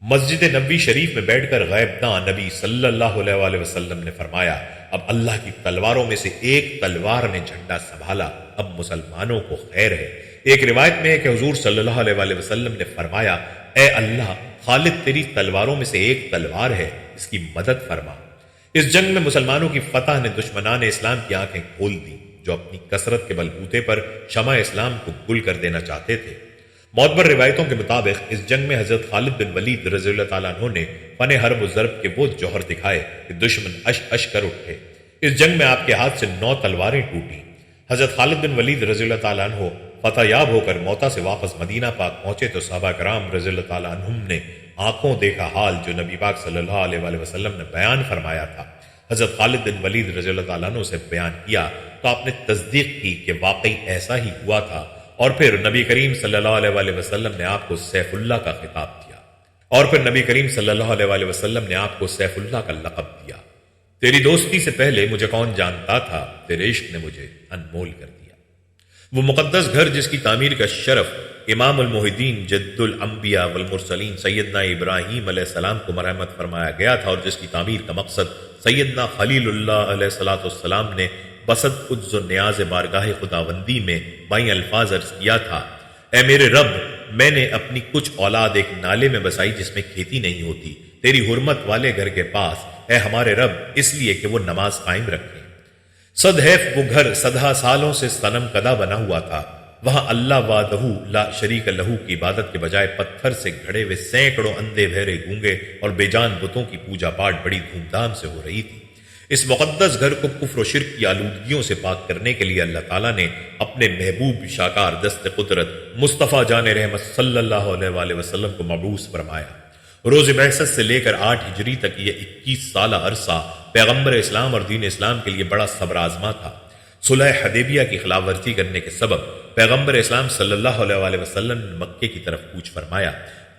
مسجد نبوی شریف میں بیٹھ کر غیب داں نبی صلی اللہ علیہ وآلہ وسلم نے فرمایا، اب اللہ کی تلواروں میں سے ایک تلوار نے جھنڈا سنبھالا، اب مسلمانوں کو خیر ہے۔ ایک روایت میں ہے کہ حضور صلی اللہ علیہ وآلہ وسلم نے فرمایا، اے اللہ، خالد تیری تلواروں میں سے ایک تلوار ہے، اس کی مدد فرما۔ اس جنگ میں مسلمانوں کی فتح نے دشمنان اسلام کی آنکھیں کھول دی، جو اپنی کثرت کے بلبوتے پر شمع اسلام کو گل کر دینا چاہتے تھے۔ معتبر روایتوں کے مطابق اس جنگ میں حضرت خالد بن ولید رضی اللہ تعالیٰ عنہ نے فن حرب و ضرب کے وہ جوہر دکھائے کہ دشمن اش اش کر اٹھے۔ اس جنگ میں آپ کے ہاتھ سے 9 تلواریں ٹوٹی۔ حضرت خالد بن ولید رضی اللہ تعالیٰ عنہ فتح یاب ہو کر موتا سے واپس مدینہ پاک پہنچے تو صحابہ کرام رضی اللہ تعالیٰ عنہم نے آنکھوں دیکھا حال جو نبی پاک صلی اللہ علیہ وآلہ وسلم نے بیان فرمایا تھا حضرت خالد بن ولید رضی اللہ تعالیٰ عنہ سے بیان کیا تو آپ نے تصدیق کی کہ واقعی ایسا ہی ہوا تھا، اور پھر نبی کریم صلی اللہ علیہ وآلہ وسلم نے آپ کو سیف اللہ کا خطاب دیا، اور پھر نبی کریم صلی اللہ علیہ وآلہ وسلم نے آپ کو سیف اللہ کا لقب دیا۔ تیری دوستی سے پہلے مجھے کون جانتا تھا، تیرے عشق نے مجھے انمول کر دیا۔ وہ مقدس گھر جس کی تعمیر کا شرف امام الموحدین جد الانبیاء والمرسلین سیدنا ابراہیم علیہ السلام کو مرحمت فرمایا گیا تھا، اور جس کی تعمیر کا مقصد سیدنا خلیل اللہ علیہ السلام نے بسط عجز و نیاز بارگاہ خداوندی میں بائیں الفاظ عرض کیا تھا، اے میرے رب، میں نے اپنی کچھ اولاد ایک نالے میں بسائی جس میں کھیتی نہیں ہوتی، تیری حرمت والے گھر کے پاس، اے ہمارے رب، اس لیے کہ وہ نماز قائم رکھیں۔ صد حیف وہ گھر صدہ سالوں سے صنم کدہ بنا ہوا تھا، وہاں اللہ وحدہ لا شریک لہو کی عبادت کے بجائے پتھر سے گھڑے ہوئے سینکڑوں اندھے بہرے گونگے اور بے جان بتوں کی پوجا پاٹ بڑی دھوم دھام سے ہو رہی تھی۔ اس مقدس گھر کو کفر و شرک کی آلودگیوں سے پاک کرنے کے لیے اللہ تعالیٰ نے اپنے محبوب شاکار دست قدرت مصطفیٰ جان رحمت صلی اللہ علیہ وآلہ وسلم کو مبعوث فرمایا۔ روز بعثت سے لے کر 8 ہجری تک یہ 21 سالہ عرصہ پیغمبر اسلام اور دین اسلام کے لیے بڑا صبر آزما تھا۔ صلح حدیبیہ کی خلاف ورزی کرنے کے سبب پیغمبر اسلام صلی اللہ علیہ وآلہ وسلم نے مکے کی طرف کوچ فرمایا۔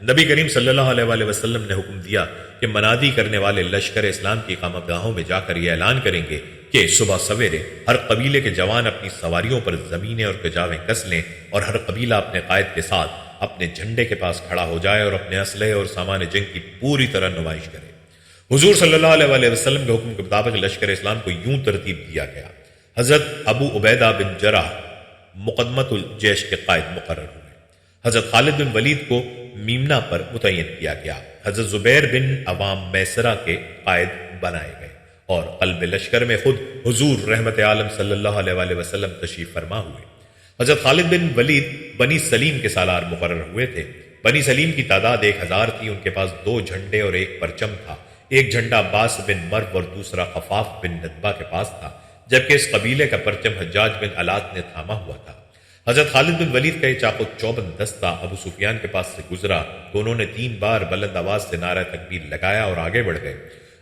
نبی کریم صلی اللہ علیہ وآلہ وسلم نے حکم دیا کہ منادی کرنے والے لشکر اسلام کی اقامت گاہوں میں جا کر یہ اعلان کریں گے کہ صبح سویرے ہر قبیلے کے جوان اپنی سواریوں پر زمینیں اور کجاویں کس لیں، اور ہر قبیلہ اپنے قائد کے ساتھ اپنے جھنڈے کے پاس کھڑا ہو جائے اور اپنے اسلحے اور سامان جنگ کی پوری طرح نمائش کرے۔ حضور صلی اللہ علیہ وآلہ وسلم کے حکم کے مطابق لشکر اسلام کو یوں ترتیب دیا گیا۔ حضرت ابو عبیدہ بن جرح مقدمۃ الجیش کے قائد مقرر ہوئے، حضرت خالد بن ولید کو میمنہ پر متعین کیا گیا، حضرت زبیر بن عوام میسرہ کے قائد بنائے گئے، اور قلب لشکر میں خود حضور رحمت عالم صلی اللہ علیہ وآلہ وسلم تشریف فرما ہوئے۔ حضرت خالد بن ولید بنی سلیم کے سالار مقرر ہوئے تھے۔ بنی سلیم کی تعداد 1000 تھی، ان کے پاس 2 جھنڈے اور 1 پرچم تھا۔ ایک جھنڈا عباس بن مرو اور دوسرا خفاف بن ندبہ کے پاس تھا۔ جبکہ اس قبیلے کا پرچم حجاج بن الات نے تھاما ہوا تھا۔ حضرت خالد بن ولید کا یہ چاق و چوبند دستہ ابو سفیان کے پاس سے گزرا تو انہوں نے 3 بار بلند آواز سے نعرہ تکبیر لگایا اور آگے بڑھ گئے۔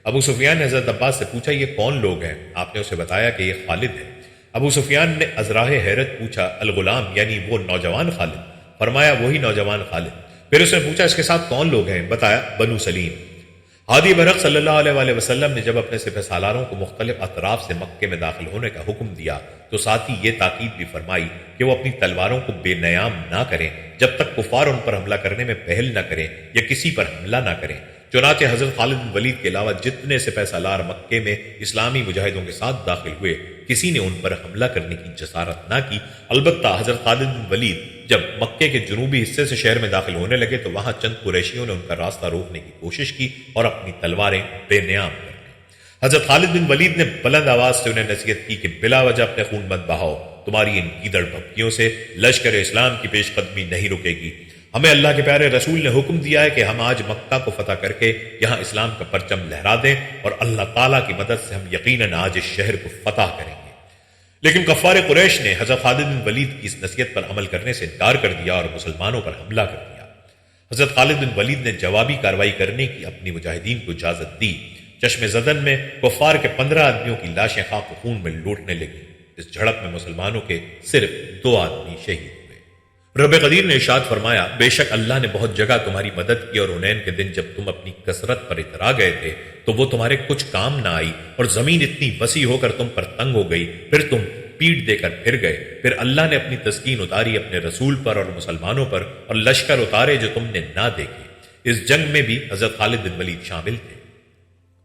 ابو سفیان نے حضرت عباس سے پوچھا یہ کون لوگ ہیں؟ آپ نے اسے بتایا کہ یہ خالد ہے۔ ابو سفیان نے ازراہ حیرت پوچھا الغلام یعنی وہ نوجوان خالد؟ فرمایا وہی نوجوان خالد۔ پھر اس نے پوچھا اس کے ساتھ کون لوگ ہیں؟ بتایا بنو سلیم۔ ہادی برق صلی اللہ علیہ وسلم نے جب اپنے سپہ سالاروں کو مختلف اطراف سے مکے میں داخل ہونے کا حکم دیا تو ساتھ ہی یہ تاکید بھی فرمائی کہ وہ اپنی تلواروں کو بے نیام نہ کریں جب تک کفار ان پر حملہ کرنے میں پہل نہ کریں یا کسی پر حملہ نہ کریں۔ چنانچہ حضرت خالد بن ولید کے علاوہ جتنے سپہ سالار مکے میں اسلامی مجاہدوں کے ساتھ داخل ہوئے کسی نے ان پر حملہ کرنے کی جسارت نہ کی۔ البتہ حضرت خالد بن ولید جب مکے کے جنوبی حصے سے شہر میں داخل ہونے لگے تو وہاں چند قریشیوں نے ان کا راستہ روکنے کی کوشش کی اور اپنی تلواریں بے نیام کر لی۔ حضرت خالد بن ولید نے بلند آواز سے انہیں نصیحت کی کہ بلا وجہ اپنے خون مت بہاؤ، تمہاری ان گیدڑ بھپکیوں سے لشکر اسلام کی پیش قدمی نہیں رکے گی۔ ہمیں اللہ کے پیارے رسول نے حکم دیا ہے کہ ہم آج مکہ کو فتح کر کے یہاں اسلام کا پرچم لہرا دیں اور اللہ تعالیٰ کی مدد سے ہم یقیناً آج اس شہر کو فتح کریں گے۔ لیکن کفار قریش نے حضرت خالد بن ولید کی اس نصیحت پر عمل کرنے سے انکار کر دیا اور مسلمانوں پر حملہ کر دیا۔ حضرت خالد بن ولید نے جوابی کارروائی کرنے کی اپنی مجاہدین کو اجازت دی۔ چشم زدن میں کفار کے 15 آدمیوں کی لاشیں خاک و خون میں لوٹنے لگیں۔ اس جھڑپ میں مسلمانوں کے صرف 2 آدمی شہید ہوئے۔ رب قدیر نے ارشاد فرمایا بے شک اللہ نے بہت جگہ تمہاری مدد کی اور حنین کے دن جب تم اپنی کثرت پر اترا گئے تھے تو وہ تمہارے کچھ کام نہ آئی اور زمین اتنی وسیع ہو کر تم پر تنگ ہو گئی، پھر تم پیٹ دے کر پھر گئے۔ پھر اللہ نے اپنی تسکین اتاری اپنے رسول پر اور مسلمانوں پر اور لشکر اتارے جو تم نے نہ دیکھے۔ اس جنگ میں بھی حضرت خالد بن ولید شامل تھے۔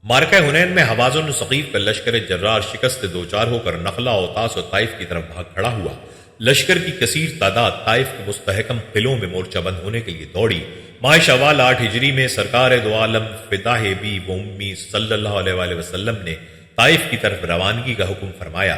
مارکہ حنین میں حوازن و ثقیف کا لشکر جرار شکست دوچار ہو کر نخلا، اوطاس اور طائف کی طرف بھاگ کھڑا ہوا۔ لشکر کی کثیر تعداد طائف کے مستحکم قلعوں میں مورچہ بند ہونے کے لیے دوڑی۔ ماہ شوال 8 ہجری میں سرکار دو عالم فداہ بی و امی صلی اللہ علیہ وسلم نے طائف کی طرف روانگی کا حکم فرمایا۔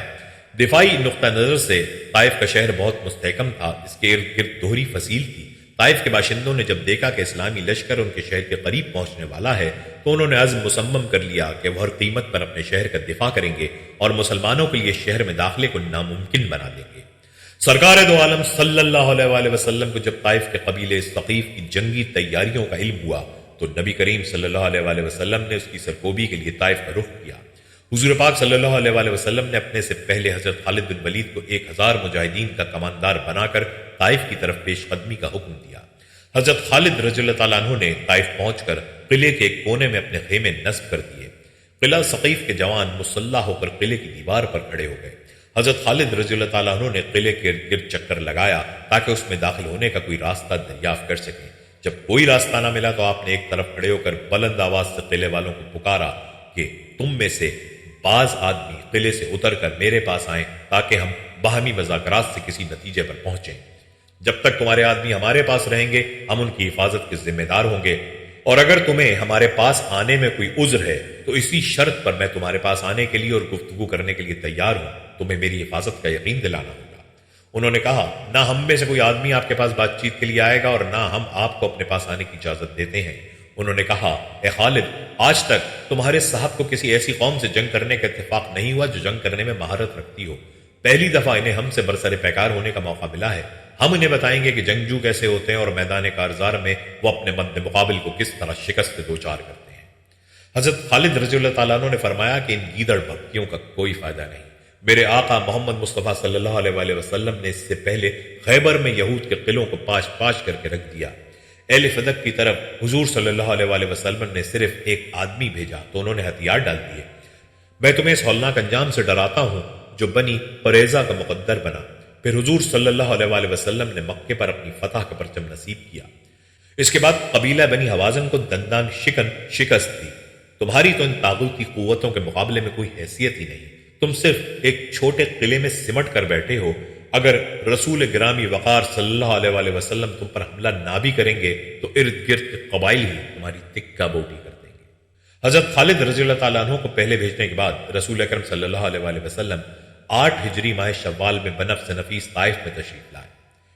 دفاعی نقطہ نظر سے طائف کا شہر بہت مستحکم تھا، اس کے ارد گرد دوہری فصیل تھی۔ طائف کے باشندوں نے جب دیکھا کہ اسلامی لشکر ان کے شہر کے قریب پہنچنے والا ہے تو انہوں نے عزم مصمم کر لیا کہ وہ ہر قیمت پر اپنے شہر کا دفاع کریں گے اور مسلمانوں کے لیے شہر میں داخلے کو ناممکن بنا دیں گے۔ سرکار دو عالم صلی اللہ علیہ وسلم کو جب طائف کے قبیلے ثقیف کی جنگی تیاریوں کا علم ہوا تو نبی کریم صلی اللہ علیہ وسلم نے اس کی سرکوبی کے لیے طائف کا رخ کیا۔ حضور پاک صلی اللہ علیہ وسلم نے اپنے سے پہلے حضرت خالد بن ولید کو 1000 مجاہدین کا کماندار بنا کر طائف کی طرف پیش قدمی کا حکم دیا۔ حضرت خالد رضی اللہ تعالیٰ عنہ نے طائف پہنچ کر قلعے کے ایک کونے میں اپنے خیمے نصب کر دیے۔ قلعہ ثقیف کے جوان مسلح ہو کر قلعے کی دیوار پر کھڑے ہو گئے۔ حضرت خالد رضی اللہ تعالیٰ عنہ نے قلعے کے ارد گرد چکر لگایا تاکہ اس میں داخل ہونے کا کوئی راستہ دریافت کر سکیں۔ جب کوئی راستہ نہ ملا تو آپ نے ایک طرف کھڑے ہو کر بلند آواز سے قلعے والوں کو پکارا کہ تم میں سے بعض آدمی قلعے سے اتر کر میرے پاس آئیں تاکہ ہم باہمی مذاکرات سے کسی نتیجے پر پہنچیں۔ جب تک تمہارے آدمی ہمارے پاس رہیں گے ہم ان کی حفاظت کے ذمہ دار ہوں گے، اور اگر تمہیں ہمارے پاس آنے میں کوئی عذر ہے تو اسی شرط پر میں تمہارے پاس آنے کے لیے اور گفتگو کرنے کے لیے تیار ہوں، تمہیں میری حفاظت کا یقین دلانا ہوگا۔ انہوں نے کہا نہ ہم میں سے کوئی آدمی آپ کے پاس بات چیت کے لیے آئے گا اور نہ ہم آپ کو اپنے پاس آنے کی اجازت دیتے ہیں۔ انہوں نے کہا اے خالد، آج تک تمہارے صاحب کو کسی ایسی قوم سے جنگ کرنے کا اتفاق نہیں ہوا جو جنگ کرنے میں مہارت رکھتی ہو۔ پہلی دفعہ انہیں ہم سے برسر پیکار ہونے کا موقع ملا ہے۔ ہم انہیں بتائیں گے کہ جنگجو کیسے ہوتے ہیں اور میدان کارزار میں وہ اپنے مد مقابل کو کس طرح شکست دوچار کرتے ہیں۔ حضرت خالد رضی اللہ تعالیٰ عنہ نے فرمایا کہ ان گیدڑ بھپکیوں کا کوئی فائدہ نہیں۔ میرے آقا محمد مصطفیٰ صلی اللہ علیہ وسلم نے اس سے پہلے خیبر میں یہود کے قلعوں کو پاش پاش کر کے رکھ دیا۔ اہل فدق کی طرف حضور صلی اللہ علیہ وسلم نے صرف ایک آدمی بھیجا تو انہوں نے ہتھیار ڈال دیے۔ میں تمہیں اس ہولناک انجام سے ڈراتا ہوں جو بنی قریظہ کا مقدر بنا۔ پھر حضور صلی اللہ علیہ وسلم نے مکے پر اپنی فتح کا پرچم نصیب کیا۔ اس کے بعد قبیلہ بنی حوازن کو دندان شکن شکست دی۔ تمہاری تو ان طاغوتی قوتوں کے مقابلے میں کوئی حیثیت ہی نہیں، تم صرف ایک چھوٹے قلعے میں سمٹ کر بیٹھے ہو۔ اگر رسول گرامی وقار صلی اللہ علیہ وسلم تم پر حملہ نہ بھی کریں گے تو ارد گرد کے قبائل ہی تمہاری تکہ بوٹی کر دیں گے۔ حضرت خالد رضی اللہ تعالیٰ عنہ کو پہلے بھیجنے کے بعد رسول اکرم صلی اللہ علیہ وسلم 8 ہجری ماہ شوال میں بنفس نفیس طائف میں تشریف لائے۔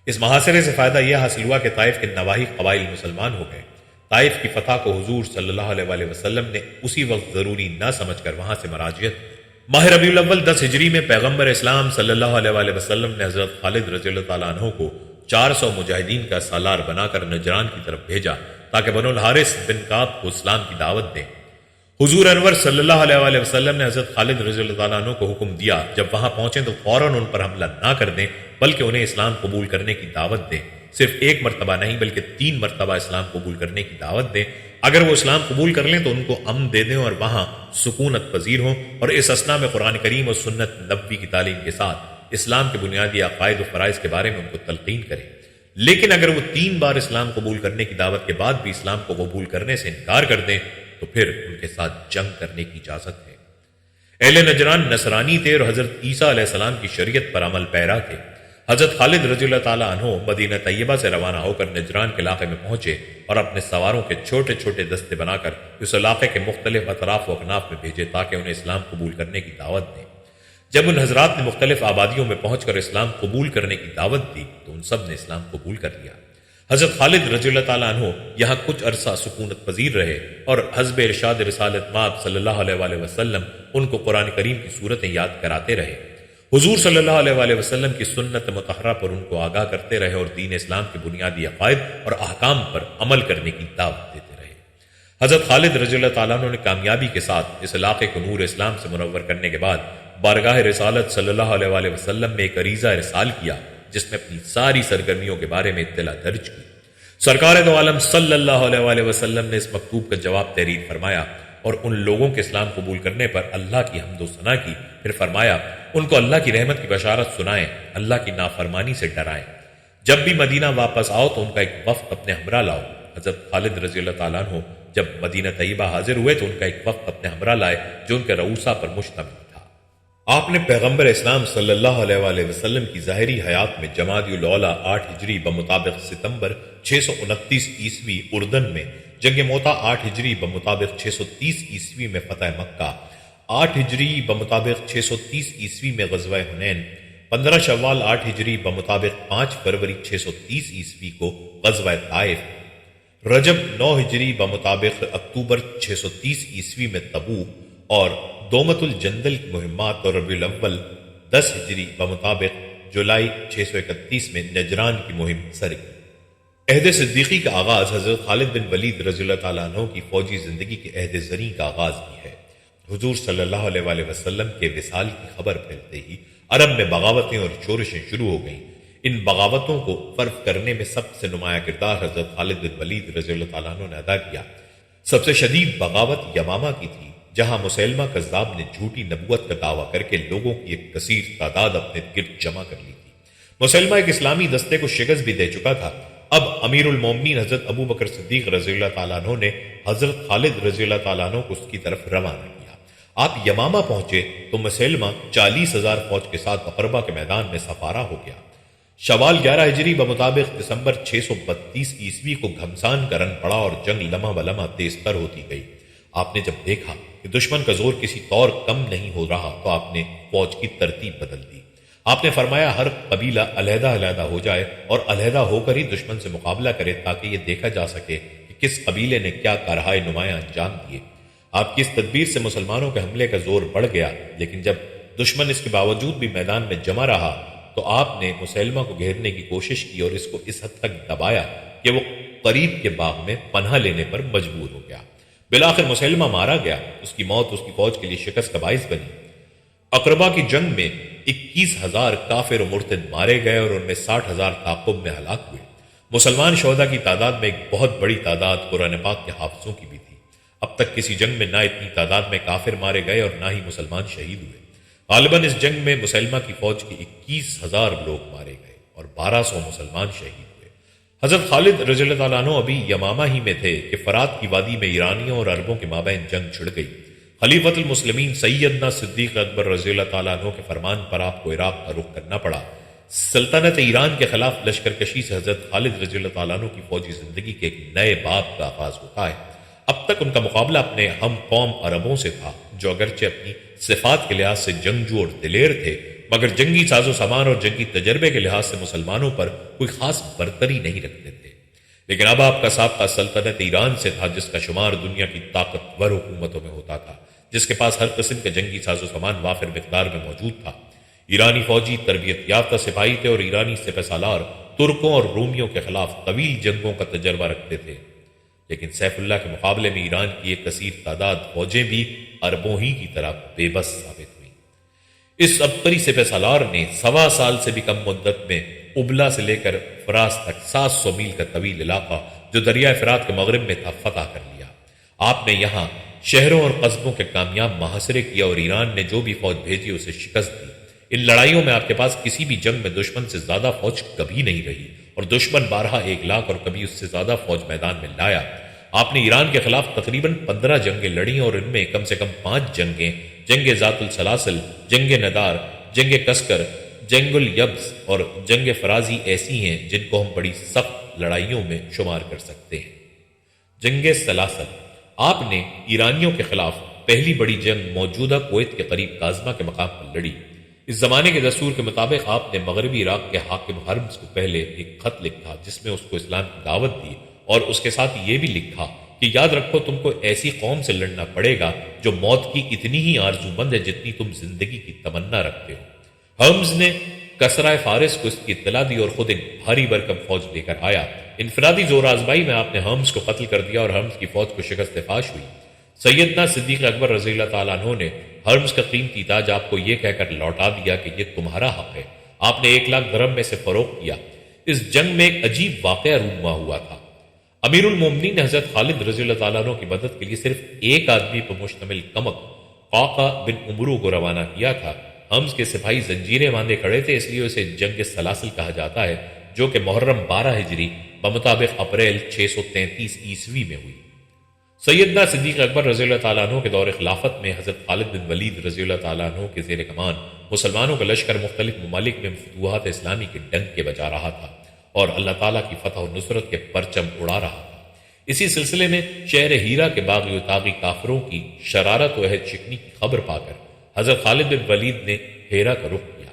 اس محاصرے سے فائدہ یہ حاصل ہوا کہ طائف کے نواحی قبائل مسلمان ہو گئے۔ طائف کی فتح کو حضور صلی اللہ علیہ وسلم نے اسی وقت ضروری نہ سمجھ کر وہاں سے مراجعت کی۔ ماہ ربیع الاول 10 ہجری میں پیغمبر اسلام صلی اللہ علیہ وآلہ وسلم نے حضرت خالد رضی اللہ تعالیٰ عنہ کو 400 مجاہدین کا سالار بنا کر نجران کی طرف بھیجا تاکہ بنو الحارث بن کعب کو اسلام کی دعوت دیں۔ حضور انور صلی اللہ علیہ وآلہ وسلم نے حضرت خالد رضی اللہ تعالیٰ عنہ کو حکم دیا جب وہاں پہنچیں تو فوراً ان پر حملہ نہ کر دیں بلکہ انہیں اسلام قبول کرنے کی دعوت دیں، صرف ایک مرتبہ نہیں بلکہ 3 مرتبہ اسلام قبول کرنے کی دعوت دیں۔ اگر وہ اسلام قبول کر لیں تو ان کو امن دے دیں اور وہاں سکونت پذیر ہوں، اور اس اسنا میں قرآن کریم اور سنت نبوی کی تعلیم کے ساتھ اسلام کے بنیادی عقائد و فرائض کے بارے میں ان کو تلقین کریں۔ لیکن اگر وہ 3 بار اسلام قبول کرنے کی دعوت کے بعد بھی اسلام کو قبول کرنے سے انکار کر دیں تو پھر ان کے ساتھ جنگ کرنے کی اجازت ہے۔ اہل نجران نصرانی تھے اور حضرت عیسیٰ علیہ السلام کی شریعت پر عمل پیرا تھے۔ حضرت خالد رضی اللہ تعالیٰ عنہ مدینہ طیبہ سے روانہ ہو کر نجران کے علاقے میں پہنچے اور اپنے سواروں کے چھوٹے چھوٹے دستے بنا کر اس علاقے کے مختلف اطراف و اکناف میں بھیجے تاکہ انہیں اسلام قبول کرنے کی دعوت دیں۔ جب ان حضرات نے مختلف آبادیوں میں پہنچ کر اسلام قبول کرنے کی دعوت دی تو ان سب نے اسلام قبول کر لیا۔ حضرت خالد رضی اللہ تعالیٰ عنہ یہاں کچھ عرصہ سکونت پذیر رہے اور حسب ارشاد رسالت مآب صلی اللہ علیہ وآلہ وسلم ان کو قرآن کریم کی صورتیں یاد کراتے رہے۔ حضور صلی اللہ علیہ وآلہ وسلم کی سنت مطہرہ پر ان کو آگاہ کرتے رہے اور دین اسلام کے بنیادی عقائد اور احکام پر عمل کرنے کی دعوت دیتے رہے۔ حضرت خالد رضی اللہ تعالیٰ عنہ نے کامیابی کے ساتھ اس علاقے کو نور اسلام سے منور کرنے کے بعد بارگاہ رسالت صلی اللہ علیہ وآلہ وسلم میں ایک عریضہ ارسال کیا جس میں اپنی ساری سرگرمیوں کے بارے میں اطلاع درج کی۔ سرکار دو عالم صلی اللہ علیہ وآلہ وسلم نے اس مکتوب کا جواب تحریر فرمایا اور ان لوگوں کے اسلام قبول کرنے پر اللہ کی حمد و ثنا کی، پھر فرمایا ان کو اللہ کی رحمت کی بشارت سنائیں، اللہ کی نافرمانی سے ڈرائیں۔ جب بھی مدینہ واپس آؤ تو ان کا ایک وفد اپنے ہمراہ لاؤ۔ حضرت خالد رضی اللہ تعالیٰ عنہ جب مدینہ طیبہ حاضر ہوئے تو ان کا ایک وفد اپنے ہمراہ لائے جو ان کے رؤوسا پر مشتمل تھا۔ آپ نے پیغمبر اسلام صلی اللہ علیہ وآلہ وسلم کی ظاہری حیات میں جمادی الاولیٰ 8 ہجری بمطابق ستمبر 629 عیسوی اردن میں، جنگ موتا 8 ہجری بمطابق 630 عیسوی میں فتح مکہ، 8 ہجری بمطابق 630 عیسوی میں غزوہ حنین، 15 شوال 8 ہجری بمطابق 5 فروری 630 عیسوی کو غزوہ طائف، رجب 9 ہجری بمطابق اکتوبر 630 عیسوی میں تبوک اور دومت الجندل کی مہمات، اور ربیع الاول 10 ہجری بمطابق جولائی 631 میں نجران کی مہم سر کی۔ عہد صدیقی کا آغاز حضرت خالد بن ولید رضی اللہ تعالیٰ عنہ کی فوجی زندگی کے عہد زریں کا آغاز بھی ہے۔ حضور صلی اللہ علیہ وآلہ وسلم کے وصال کی خبر پھیلتے ہی عرب میں بغاوتیں اور شورشیں شروع ہو گئیں۔ ان بغاوتوں کو فرف کرنے میں سب سے نمایاں کردار حضرت خالد بن ولید رضی اللہ تعالیٰ عنہ نے ادا کیا۔ سب سے شدید بغاوت یمامہ کی تھی، جہاں مسیلمہ کذاب نے جھوٹی نبوت کا دعویٰ کر کے لوگوں کی ایک کثیر تعداد اپنے گرد جمع کر لی تھی۔ مسیلمہ ایک اسلامی دستے کو شکست بھی دے چکا تھا۔ اب امیر المومنین حضرت ابو بکر صدیق رضی اللہ تعالیٰ عنہ نے حضرت خالد رضی اللہ تعالیٰ عنہ کو اس کی طرف روانہ کیا۔ آپ یمامہ پہنچے تو مسیلمہ 40,000 فوج کے ساتھ اقربہ کے میدان میں سفارہ ہو گیا۔ شوال 11 ہجری بمطابق دسمبر 632 عیسوی کو گھمسان کا رن پڑا اور جنگ لمحہ بلمحہ تیز تر ہوتی گئی۔ آپ نے جب دیکھا کہ دشمن کا زور کسی طور کم نہیں ہو رہا تو آپ نے فوج کی ترتیب بدل دی۔ آپ نے فرمایا ہر قبیلہ علیحدہ علیحدہ ہو جائے اور علیحدہ ہو کر ہی دشمن سے مقابلہ کرے تاکہ یہ دیکھا جا سکے کہ کس قبیلے نے کیا کارہائے نمایاں انجام دیے۔ آپ کی اس تدبیر سے مسلمانوں کے حملے کا زور بڑھ گیا، لیکن جب دشمن اس کے باوجود بھی میدان میں جمع رہا تو آپ نے مسلمہ کو گھیرنے کی کوشش کی اور اس کو اس حد تک دبایا کہ وہ قریب کے باغ میں پناہ لینے پر مجبور ہو گیا۔ بالآخر مسلمہ مارا گیا، اس کی موت اس کی فوج کے لیے شکست کا باعث بنی۔ اقربہ کی جنگ میں 21,000 کافر و مرتد مارے گئے اور ان میں 60,000 تعاقب میں ہلاک ہوئے۔ مسلمان شہداء کی تعداد میں ایک بہت بڑی تعداد قرآن پاک کے حافظوں کی بھی تھی۔ اب تک کسی جنگ میں نہ اتنی تعداد میں کافر مارے گئے اور نہ ہی مسلمان شہید ہوئے۔ غالباً اس جنگ میں مسلمہ کی فوج کے 21,000 لوگ مارے گئے اور 1200 مسلمان شہید ہوئے۔ حضرت خالد رضی اللہ تعالیٰ عنہ ابھی یمامہ ہی میں تھے کہ فرات کی وادی میں ایرانیوں اور عربوں کے مابین جنگ چھڑ گئی۔ خلیفۃ المسلمین سیدنا صدیق اکبر رضی اللہ تعالیٰ عنہ کے فرمان پر آپ کو عراق کا رخ کرنا پڑا۔ سلطنت ایران کے خلاف لشکر کشی سے حضرت خالد رضی اللہ تعالیٰ عنہ کی فوجی زندگی کے ایک نئے باب کا آغاز ہوتا ہے۔ اب تک ان کا مقابلہ اپنے ہم قوم عربوں سے تھا، جو اگرچہ اپنی صفات کے لحاظ سے جنگجو اور دلیر تھے، مگر جنگی ساز و سامان اور جنگی تجربے کے لحاظ سے مسلمانوں پر کوئی خاص برتری نہیں رکھتے تھے۔ لیکن اب آپ کا سابقہ سلطنت ایران سے تھا، جس کا شمار دنیا کی طاقتور حکومتوں میں ہوتا تھا۔ جس کے پاس ہر قسم کے جنگی ساز و سامان وافر مقدار میں موجود تھا۔ ایرانی فوجی تربیت یافتہ سپاہی تھے اور ایرانی سپہ سالار ترکوں اور رومیوں کے خلاف طویل جنگوں کا تجربہ رکھتے تھے، لیکن سیف اللہ کے مقابلے میں ایران کی ایک کثیر تعداد فوجیں بھی عربوں ہی کی طرح بے بس ثابت ہوئیں۔ اس عبقری سپہ سالار نے 1.25 سال سے بھی کم مدت میں ابلا سے لے کر فراس تک 700 میل کا طویل علاقہ جو دریائے فرات کے مغرب میں تھا فتح کر لیا۔ آپ نے یہاں شہروں اور قصبوں کے کامیاب محاصرے کیا اور ایران نے جو بھی فوج بھیجی اسے شکست دی۔ ان لڑائیوں میں آپ کے پاس کسی بھی جنگ میں دشمن سے زیادہ فوج کبھی نہیں رہی اور دشمن 1 لاکھ اور کبھی اس سے زیادہ فوج میدان میں لایا۔ آپ نے ایران کے خلاف تقریباً 15 جنگیں لڑیں اور ان میں کم سے کم 5 جنگیں جنگ ذات السلاسل، جنگ ندار، جنگ کسکر، جنگ الیبس اور جنگ فرازی ایسی ہیں جن کو ہم بڑی سخت لڑائیوں میں شمار کر سکتے ہیں۔ جنگ سلاسل، آپ نے ایرانیوں کے خلاف پہلی بڑی جنگ موجودہ کویت کے قریب کاظمہ کے مقام پر لڑی۔ اس زمانے کے دستور کے مطابق آپ نے مغربی عراق کے حاکم ہرمز کو پہلے ایک خط لکھا جس میں اس کو اسلام کی دعوت دی اور اس کے ساتھ یہ بھی لکھا کہ یاد رکھو تم کو ایسی قوم سے لڑنا پڑے گا جو موت کی اتنی ہی آرزو مند ہے جتنی تم زندگی کی تمنا رکھتے ہو۔ ہرمز نے کسرائے فارس کو اس کی اطلاع دی اور خود ایک بھاری برکم فوج لے کر آیا۔ انفرادی زور آزمائی میں آپ نے ہرمز کو قتل کر دیا اور ہرمز کی فوج کو شکست فاش ہوئی۔ سیدنا صدیق اکبر رضی اللہ تعالیٰ عنہ نے ہرمز کا قیمتی تاج آپ کو یہ کہہ کر لوٹا دیا کہ یہ تمہارا حق ہے۔ آپ نے 1 لاکھ درہم میں سے فروخت کیا۔ اس جنگ میں ایک عجیب واقعہ رونما ہوا تھا۔ امیر المومنین نے حضرت خالد رضی اللہ تعالیٰ عنہ کی مدد کے لیے صرف ایک آدمی پر مشتمل کمک قعقاع بن عمرو کو روانہ کیا تھا۔ ہمز کے سپاہی زنجیریں باندھے کھڑے تھے، اس لیے اسے جنگ سلاسل کہا جاتا ہے، جو کہ محرم 12 ہجری بمطابق اپریل 633 عیسوی میں ہوئی۔ سیدنا صدیق اکبر رضی اللہ تعالیٰ عنہ کے دور خلافت میں حضرت خالد بن ولید رضی اللہ تعالیٰ عنہ کے زیر کمان مسلمانوں کا لشکر مختلف ممالک میں فتوحات اسلامی کے ڈنک کے بجا رہا تھا اور اللہ تعالیٰ کی فتح و نصرت کے پرچم اڑا رہا تھا۔ اسی سلسلے میں شہر ہیرا کے باغی و تاغی کافروں کی شرارت و عہد شکنی کی خبر پا کر حضرت خالد بن ولید نے ہیرا کا رخ کیا۔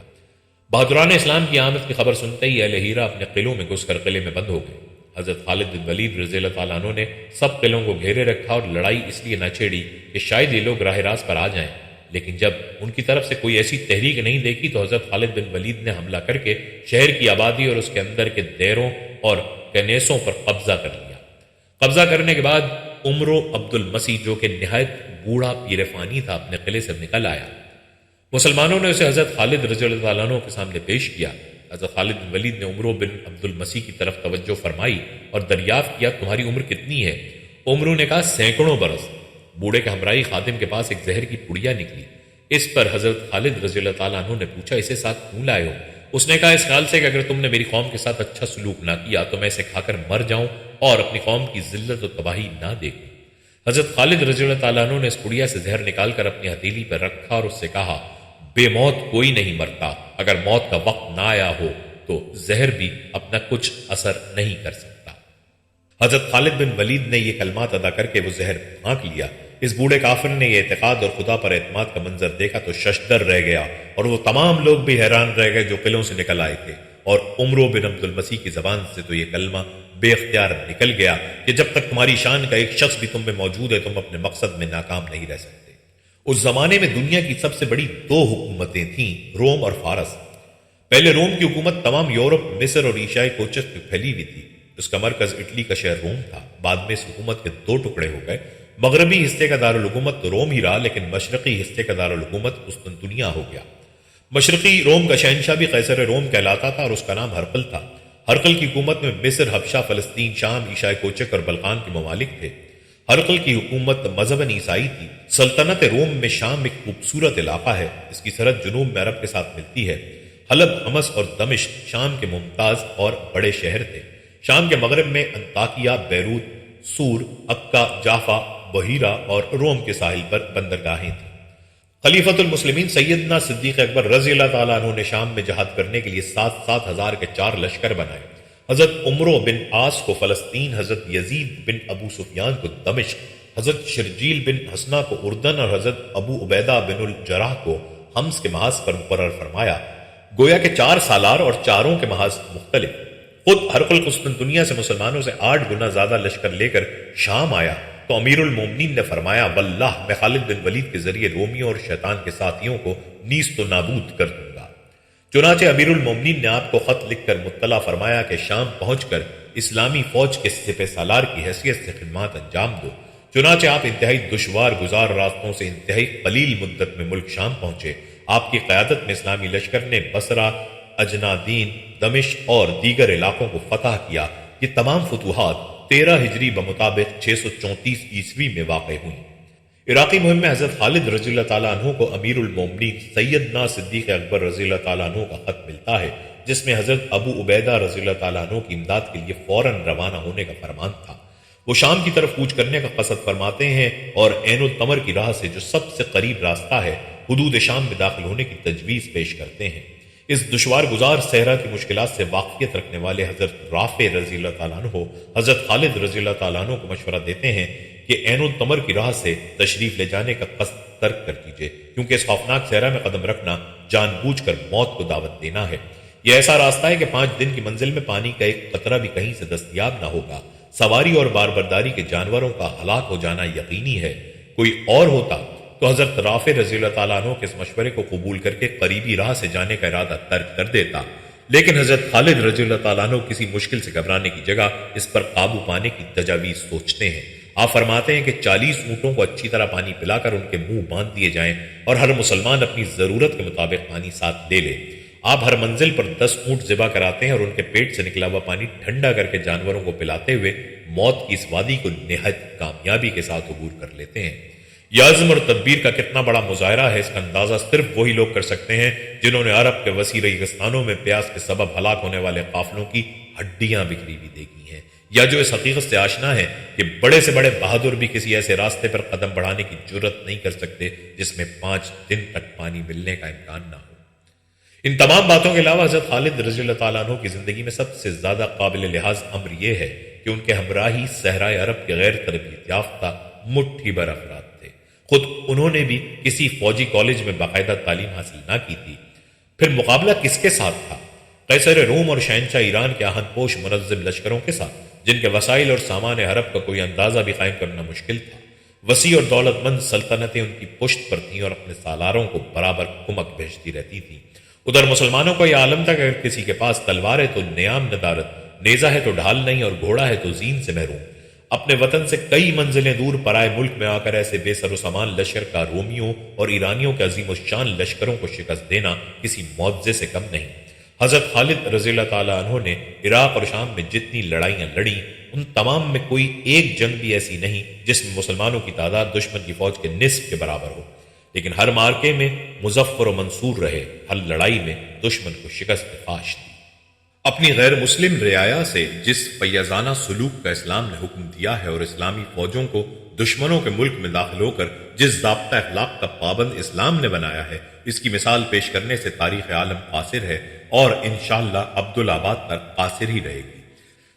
بہادران اسلام کی آمد کی خبر سنتے ہی اہل ہیرا اپنے قلعوں میں گھس کر قلعے میں بند ہو گئے۔ حضرت خالد بن ولید رضی اللہ تعالیٰ عنہ نے سب قلعوں کو گھیرے رکھا اور لڑائی اس لیے نہ چھیڑی کہ شاید یہ لوگ راہ راست پر آ جائیں، لیکن جب ان کی طرف سے کوئی ایسی تحریک نہیں دیکھی تو حضرت خالد بن ولید نے حملہ کر کے شہر کی آبادی اور اس کے اندر کے دیروں اور کنیسوں پر قبضہ کر لیا۔ قبضہ کرنے کے بعد عمرو عبد المسیح جو کہ نہایت بوڑھا پیر فانی تھا اپنے قلعے سے نکل آیا۔ مسلمانوں نے اسے حضرت خالد رضی اللہ تعالیٰ عنہ کے سامنے پیش کیا۔ حضرت خالد بن ولید نے عمرو بن عبد المسیح کی طرف توجہ فرمائی اور دریافت کیا تمہاری عمر کتنی ہے؟ عمرو نے کہا 100 برس۔ بوڑھے کے ہمراہی خادم کے پاس ایک زہر کی پڑیا نکلی۔ اس پر حضرت خالد رضی اللہ تعالیٰ عنہ نے پوچھا اسے ساتھ کیوں لائے ہو؟ اس نے کہا اس خیال سے کہ اگر تم نے میری قوم کے ساتھ اچھا سلوک نہ کیا تو میں اسے کھا کر مر جاؤں اور اپنی قوم کی ذلت و تباہی نہ دیکھوں۔ حضرت خالد رضی اللہ تعالیٰ عنہ نے اس پڑیا سے زہر نکال کر اپنی ہتھیلی پر رکھا اور اس سے کہا بے موت کوئی نہیں مرتا، اگر موت کا وقت نہ آیا ہو تو زہر بھی اپنا کچھ اثر نہیں کر سکتا۔ حضرت خالد بن ولید نے یہ کلمات ادا کر کے وہ زہر پھانک لیا۔ اس بوڑھے کافر نے یہ اعتقاد اور خدا پر اعتماد کا منظر دیکھا تو ششدر رہ گیا اور وہ تمام لوگ بھی حیران رہ گئے جو قلعوں سے نکل آئے تھے، اور عمرو بن عبد المسیح کی زبان سے تو یہ کلمہ بے اختیار نکل گیا کہ جب تک تمہاری شان کا ایک شخص بھی تم میں موجود ہے تم اپنے مقصد میں ناکام نہیں رہ سکتے۔ اس زمانے میں دنیا کی سب سے بڑی 2 حکومتیں تھیں، روم اور فارس۔ پہلے روم کی حکومت تمام یورپ، مصر اور ایشیائی کوچز میں پھیلی ہوئی تھی۔ اس کا مرکز اٹلی کا شہر روم تھا۔ بعد میں اس حکومت کے 2 ٹکڑے ہو گئے۔ مغربی حصے کا دارالحکومت تو روم ہی رہا، لیکن مشرقی حصے کا دارالحکومت قسطنطنیہ ہو گیا۔ مشرقی روم کا شہنشاہ بھی قیصر روم کہلاتا تھا اور اس کا نام ہرقل تھا۔ ہرقل کی حکومت میں مصر، حبشہ، فلسطین، شام، ایشیائی کوچک اور بلقان کے ممالک تھے۔ ہرقل کی حکومت مذہباً عیسائی تھی۔ سلطنت روم میں شام ایک خوبصورت علاقہ ہے۔ اس کی سرحد جنوب میں عرب کے ساتھ ملتی ہے۔ حلب، حمص اور دمشق شام کے ممتاز اور بڑے شہر تھے۔ شام کے مغرب میں انطاکیہ، بیروت، سور، عکا، جافا، بحیرہ اور روم کے ساحل پر بندرگاہیں تھیں۔ خلیفۃ المسلمین سیدنا صدیق اکبر رضی اللہ تعالیٰ عنہ نے شام میں جہاد کرنے کے لیے 7,000 ہزار کے 4 لشکر بنائے۔ حضرت عمرو بن عاص کو فلسطین، حضرت یزید بن ابو سفیان کو دمشق، حضرت شرجیل بن حسنہ کو اردن اور حضرت ابو عبیدہ بن الجراح کو حمص کے محاذ پر مقرر فرمایا۔ گویا کہ 4 سالار اور چاروں کے محاذ مختلف۔ خود ہرقل قسطنطنیہ سے مسلمانوں سے 8 گنا زیادہ لشکر لے کر شام آیا تو امیر المومنین نے فرمایا واللہ میں خالد بن ولید کے ذریعے رومیوں اور شیطان کے ساتھیوں کو نیست و نابود کر دوں گا۔ چنانچہ امیر المومنین نے آپ کو خط لکھ کر مطلع فرمایا کہ شام پہنچ کر اسلامی فوج کے سپہ سالار کی حیثیت سے خدمات انجام دو۔ چنانچہ آپ انتہائی دشوار گزار راستوں سے انتہائی قلیل مدت میں ملک شام پہنچے۔ آپ کی قیادت میں اسلامی لشکر نے بصرہ، اجنادین، دمشق اور دیگر علاقوں کو فتح کیا۔ یہ تمام فتوحات 13 ہجری بمطابق 634 عیسوی میں واقع ہوئیں۔ عراقی مہم میں حضرت خالد رضی اللہ تعالیٰ عنہ کو امیر المومنین سیدنا صدیق اکبر رضی اللہ تعالیٰ عنہ کا خط ملتا ہے، جس میں حضرت ابو عبیدہ رضی اللہ تعالیٰ عنہ کی امداد کے لیے فوراً روانہ ہونے کا فرمان تھا۔ وہ شام کی طرف کوچ کرنے کا قصد فرماتے ہیں اور عین التمر کی راہ سے جو سب سے قریب راستہ ہے حدود شام میں داخل ہونے کی تجویز پیش کرتے ہیں۔ اس دشوار گزار صحرا کی مشکلات سے واقفیت رکھنے والے حضرت رافع رضی اللہ تعالیٰ عنہ حضرت خالد رضی اللہ تعالیٰ عنہ کو مشورہ دیتے ہیں کہ عین التمر کی راہ سے تشریف لے جانے کا قصد ترک کر دیجیے، کیونکہ اس خوفناک صحرا میں قدم رکھنا جان بوجھ کر موت کو دعوت دینا ہے۔ یہ ایسا راستہ ہے کہ 5 دن کی منزل میں پانی کا ایک قطرہ بھی کہیں سے دستیاب نہ ہوگا۔ سواری اور باربرداری کے جانوروں کا ہلاک ہو جانا یقینی ہے۔ کوئی اور ہوتا تو حضرت رافع رضی اللہ تعالیٰ عنہ کے اس مشورے کو قبول کر کے قریبی راہ سے جانے کا ارادہ ترک کر دیتا، لیکن حضرت خالد رضی اللہ تعالیٰ عنہ کسی مشکل سے گھبرانے کی جگہ اس پر قابو پانے کی تجاویز سوچتے ہیں۔ آپ فرماتے ہیں کہ 40 اونٹوں کو اچھی طرح پانی پلا کر ان کے منہ باندھ دیے جائیں اور ہر مسلمان اپنی ضرورت کے مطابق پانی ساتھ لے لے۔ آپ ہر منزل پر 10 اونٹ ذبح کراتے ہیں اور ان کے پیٹ سے نکلا ہوا پانی ٹھنڈا کر کے جانوروں کو پلاتے ہوئے موت کی اس وادی کو نہایت کامیابی کے ساتھ عبور کر لیتے ہیں۔ یہ عزم اور تدبیر کا کتنا بڑا مظاہرہ ہے، اس کا اندازہ صرف وہی لوگ کر سکتے ہیں جنہوں نے عرب کے وسیع ریگستانوں میں پیاس کے سبب ہلاک ہونے والے قافلوں کی ہڈیاں بکھری ہوئی دیکھی ہیں، یا جو اس حقیقت سے آشنا ہے کہ بڑے سے بڑے بہادر بھی کسی ایسے راستے پر قدم بڑھانے کی جرت نہیں کر سکتے جس میں 5 دن تک پانی ملنے کا امکان نہ ہو۔ ان تمام باتوں کے علاوہ حضرت خالد رضی اللہ تعالیٰ عنہ کی زندگی میں سب سے زیادہ قابل لحاظ امر یہ ہے کہ ان کے ہمراہی صحرائے عرب کے غیر تربیت یافتہ مٹھی بھر افراد تھے۔ خود انہوں نے بھی کسی فوجی کالج میں باقاعدہ تعلیم حاصل نہ کی تھی۔ پھر مقابلہ کس کے ساتھ تھا؟ قیصر روم اور شہنشاہ ایران کے آہن پوش منظم لشکروں کے ساتھ، جن کے وسائل اور سامان حرب کا کوئی اندازہ بھی قائم کرنا مشکل تھا۔ وسیع اور دولت مند سلطنتیں ان کی پشت پر تھیں اور اپنے سالاروں کو برابر کمک بھیجتی رہتی تھیں۔ ادھر مسلمانوں کا یہ عالم تھا کہ اگر کسی کے پاس تلوار ہے تو نیام ندارت، نیزہ ہے تو ڈھال نہیں، اور گھوڑا ہے تو زین سے محروم۔ اپنے وطن سے کئی منزلیں دور پرائے ملک میں آ کر ایسے بے سر و سامان لشکر کا رومیوں اور ایرانیوں کے عظیم الشان لشکروں کو شکست دینا کسی معجزے سے کم نہیں۔ حضرت خالد رضی اللہ تعالیٰ عنہ نے عراق اور شام میں جتنی لڑائیاں لڑیں، ان تمام میں کوئی ایک جنگ بھی ایسی نہیں جس میں مسلمانوں کی تعداد دشمن کی فوج کے نصف کے برابر ہو، لیکن ہر مارکے میں مظفر و منصور رہے، ہر لڑائی میں دشمن کو شکست فاش دی۔ اپنی غیر مسلم رعایا سے جس فیضانہ سلوک کا اسلام نے حکم دیا ہے اور اسلامی فوجوں کو دشمنوں کے ملک میں داخل ہو کر جس ضابطہ اخلاق کا پابند اسلام نے بنایا ہے، اس کی مثال پیش کرنے سے تاریخ عالم قاصر ہے اور انشاءاللہ عبدالآباد تک قاصر ہی رہے گی۔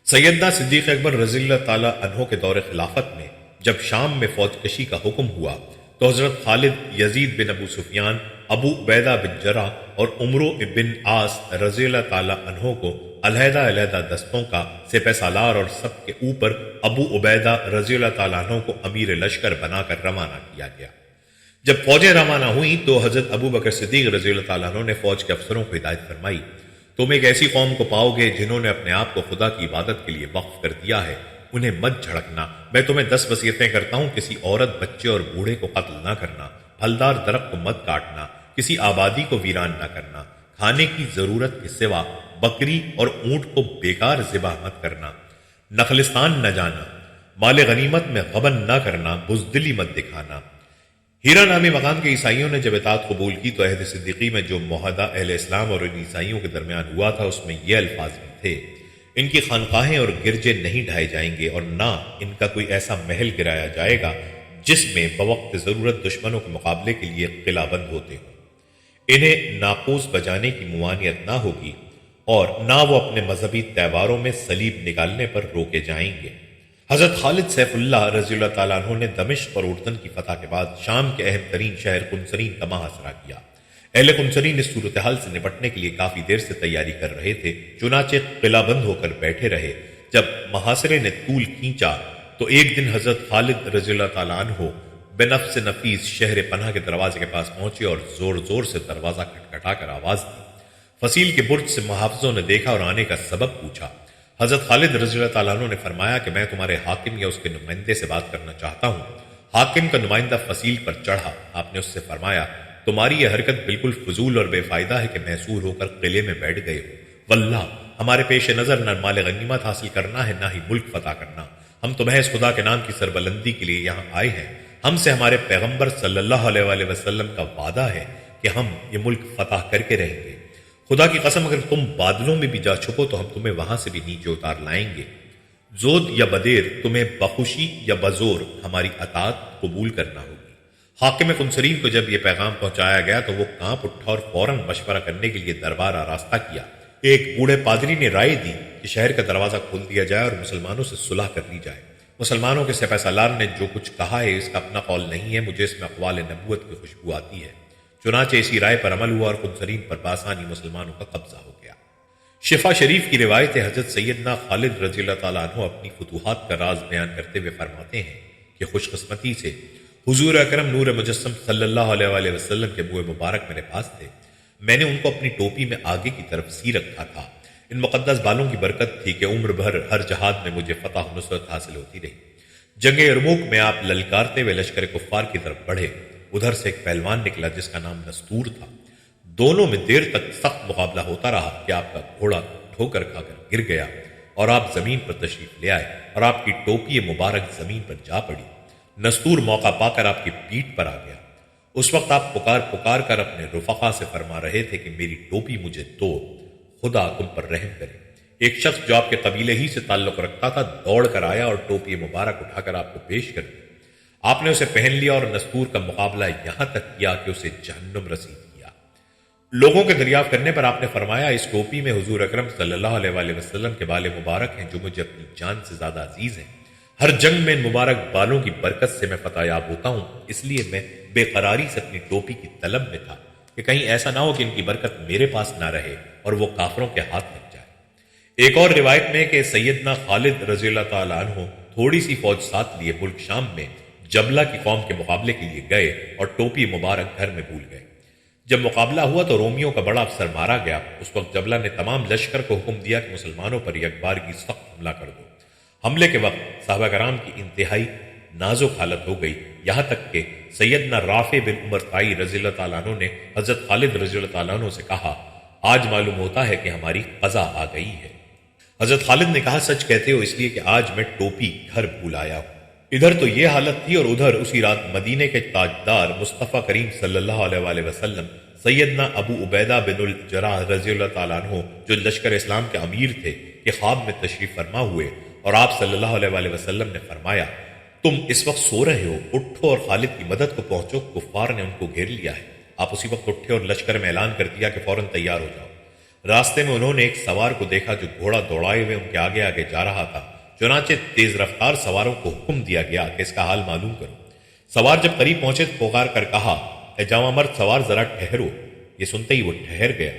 سیدنا صدیق اکبر رضی اللہ تعالیٰ عنہ کے دور خلافت میں جب شام میں فوج کشی کا حکم ہوا تو حضرت خالد یزید بن ابو سفیان، ابو عبیدہ بن جرح اور عمرو بن عاص رضی اللہ تعالیٰ عنہ کو علیحدہ علیحدہ دستوں کا سپہ سالار اور سب کے اوپر ابو عبیدہ رضی اللہ تعالیٰ عنہ کو امیر لشکر بنا کر روانہ کیا گیا۔ جب فوجیں روانہ ہوئیں تو حضرت ابو بکر صدیق رضی اللہ تعالیٰ عنہ نے فوج کے افسروں کو ہدایت فرمائی، تم ایک ایسی قوم کو پاؤ گے جنہوں نے اپنے آپ کو خدا کی عبادت کے لیے وقف کر دیا ہے، انہیں مت جھڑکنا۔ میں تمہیں 10 وصیتیں کرتا ہوں، کسی عورت، بچے اور بوڑھے کو قتل نہ کرنا، پھلدار درخت کو مت کاٹنا، کسی آبادی کو ویران نہ کرنا، کھانے کی ضرورت کے سوا بکری اور اونٹ کو بیکار ذبح مت کرنا، نخلستان نہ جانا، مال غنیمت میں غبن نہ کرنا، بزدلی مت دکھانا۔ ہیرا نامی مقام کے عیسائیوں نے جب اطاعت قبول کی تو عہد صدیقی میں جو معاہدہ اہل اسلام اور ان عیسائیوں کے درمیان ہوا تھا اس میں یہ الفاظ بھی تھے، ان کی خانقاہیں اور گرجے نہیں ڈھائے جائیں گے اور نہ ان کا کوئی ایسا محل گرایا جائے گا جس میں بوقت ضرورت دشمنوں کے مقابلے کے لیے قلعہ بند ہوتے ہوں۔ انہیں ناقوس بجانے کی ممانعت نہ ہوگی اور نہ وہ اپنے مذہبی تہواروں میں صلیب نکالنے پر روکے جائیں گے۔ حضرت خالد سیف اللہ رضی اللہ تعالیٰ عنہ نے دمشق اور اردن کی فتح کے بعد شام کے اہم ترین شہر قنصرین کا محاصرہ کیا۔ اہل قنصرین اس صورتحال سے نپٹنے کے لیے کافی دیر سے تیاری کر رہے تھے، چنانچہ قلعہ بند ہو کر بیٹھے رہے۔ جب محاصرے نے طول کھینچا تو ایک دن حضرت خالد رضی اللہ تعالیٰ عنہ بنفس نفیس شہر پناہ کے دروازے کے پاس پہنچے اور زور زور سے دروازہ کھٹکھٹا کر آواز دی۔ فصیل کے برج سے محافظوں نے دیکھا اور آنے کا سبب پوچھا۔ حضرت خالد رضی اللہ تعالیٰ عنہ نے فرمایا کہ میں تمہارے حاکم یا اس کے نمائندے سے بات کرنا چاہتا ہوں۔ حاکم کا نمائندہ فصیل پر چڑھا۔ آپ نے اس سے فرمایا تمہاری یہ حرکت بالکل فضول اور بے فائدہ ہے کہ محصور ہو کر قلعے میں بیٹھ گئے ہو۔ واللہ ہمارے پیش نظر نہ مال غنیمت حاصل کرنا ہے نہ ہی ملک فتح کرنا۔ ہم تو محض خدا کے نام کی سربلندی کے لیے یہاں آئے ہیں۔ ہم سے ہمارے پیغمبر صلی اللہ علیہ وآلہ وسلم کا وعدہ ہے کہ ہم یہ ملک فتح کر کے رہیں گے۔ خدا کی قسم اگر تم بادلوں میں بھی جا چھپو تو ہم تمہیں وہاں سے بھی نیچے اتار لائیں گے۔ زود یا بدیر تمہیں بخوشی یا بزور ہماری اطاعت قبول کرنا ہوگی۔ حاکم کنسرین کو جب یہ پیغام پہنچایا گیا تو وہ کانپ اٹھا اور فوراً مشورہ کرنے کے لیے دربار آراستہ کیا۔ ایک بوڑھے پادری نے رائے دی کہ شہر کا دروازہ کھول دیا جائے اور مسلمانوں سے صلح کر لی جائے۔ مسلمانوں کے سپہ سالار نے جو کچھ کہا ہے اس کا اپنا قول نہیں ہے، مجھے اس میں اقوال نبوت کی خوشبو آتی ہے۔ چنانچہ اسی رائے پر عمل ہوا اور کنسرین پر بآسانی مسلمانوں کا قبضہ ہو گیا۔ شفا شریف کی روایت ہے حضرت سیدنا خالد رضی اللہ تعالیٰ عنہ اپنی فتوحات کا راز بیان کرتے ہوئے فرماتے ہیں کہ خوش قسمتی سے حضور اکرم نور مجسم صلی اللہ علیہ وآلہ وسلم کے بوئے مبارک میرے پاس تھے۔ میں نے ان کو اپنی ٹوپی میں آگے کی طرف سی رکھا تھا۔ ان مقدس بالوں کی برکت تھی کہ عمر بھر ہر جہاد میں مجھے فتح و نصرت حاصل ہوتی رہی۔ جنگ یرموک میں آپ للکارتے ہوئے لشکر کفار کی طرف بڑھے۔ ادھر سے ایک پہلوان نکلا جس کا نام نستور تھا۔ دونوں میں دیر تک سخت مقابلہ ہوتا رہا کہ آپ کا گھوڑا ٹھوکر کھا کر گر گیا اور آپ زمین پر تشریف لے آئے اور آپ کی ٹوپی مبارک زمین پر جا پڑی۔ نستور موقع پا کر آپ کی پیٹھ پر آ گیا۔ اس وقت آپ پکار پکار کر اپنے رفقا سے فرما رہے تھے کہ میری ٹوپی مجھے دو، خدا تم پر رحم کرے۔ ایک شخص جو آپ کے قبیلے ہی سے تعلق رکھتا تھا دوڑ کر آیا اور ٹوپی مبارک اٹھا کر آپ کو پیش کر دی۔ آپ نے اسے پہن لیا اور نستور کا مقابلہ یہاں تک کیا کہ اسے جہنم رسید کیا۔ لوگوں کے دریافت کرنے پر آپ نے فرمایا اس ٹوپی میں حضور اکرم صلی اللہ علیہ وآلہ وسلم کے بال مبارک ہیں جو مجھے اپنی جان سے زیادہ عزیز ہیں۔ ہر جنگ میں ان مبارک بالوں کی برکت سے میں فتح یاب ہوتا ہوں، اس لیے میں بے قراری سے اپنی ٹوپی کی طلب میں تھا کہ کہیں ایسا نہ ہو کہ ان کی برکت میرے پاس نہ رہے اور وہ کافروں کے ہاتھ لگ جائے۔ ایک اور روایت میں کہ سیدنا خالد رضی اللہ تعالیٰ عنہ تھوڑی سی فوج ساتھ لیے ملک شام میں جبلہ کی قوم کے مقابلے کے لیے گئے اور ٹوپی مبارک گھر میں بھول گئے۔ جب مقابلہ ہوا تو رومیوں کا بڑا افسر مارا گیا۔ اس وقت جبلہ نے تمام لشکر کو حکم دیا کہ مسلمانوں پر یکبارگی سخت حملہ کر دو۔ حملے کے وقت صحابہ کرام کی انتہائی نازک حالت ہو گئی، یہاں تک کہ سیدنا رافع بن عمر طائی رضی اللہ تعالیٰ عنہ نے حضرت خالد رضی اللہ تعالیٰ عنہ سے کہا آج معلوم ہوتا ہے کہ ہماری قضا آ گئی ہے۔ حضرت خالد نے کہا سچ کہتے ہو، اس لیے کہ آج میں ٹوپی گھر بھول آیا ہوں۔ ادھر تو یہ حالت تھی اور ادھر اسی رات مدینے کے تاجدار مصطفیٰ کریم صلی اللہ علیہ وآلہ وسلم سیدنا ابو عبیدہ بن الجراح رضی اللہ تعالیٰ عنہ جو لشکر اسلام کے امیر تھے کہ خواب میں تشریف فرما ہوئے اور آپ صلی اللہ علیہ وآلہ وسلم نے فرمایا تم اس وقت سو رہے ہو، اٹھو اور خالد کی مدد کو پہنچو، کفار نے ان کو گھیر لیا ہے۔ آپ اسی وقت اٹھے اور لشکر میں اعلان کر دیا کہ فوراً تیار ہو جاؤ۔ راستے میں انہوں نے ایک سوار کو دیکھا جو گھوڑا دوڑائے ہوئے ان کے آگے آگے جا رہا تھا۔ چنانچہ تیز رفتار سواروں کو حکم دیا گیا کہ اس کا حال معلوم کرو۔ سوار جب قریب پہنچے تو پکار کر کہا اے جوان مرد سوار ذرا ٹھہرو۔ یہ سنتے ہی وہ ٹھہر گیا۔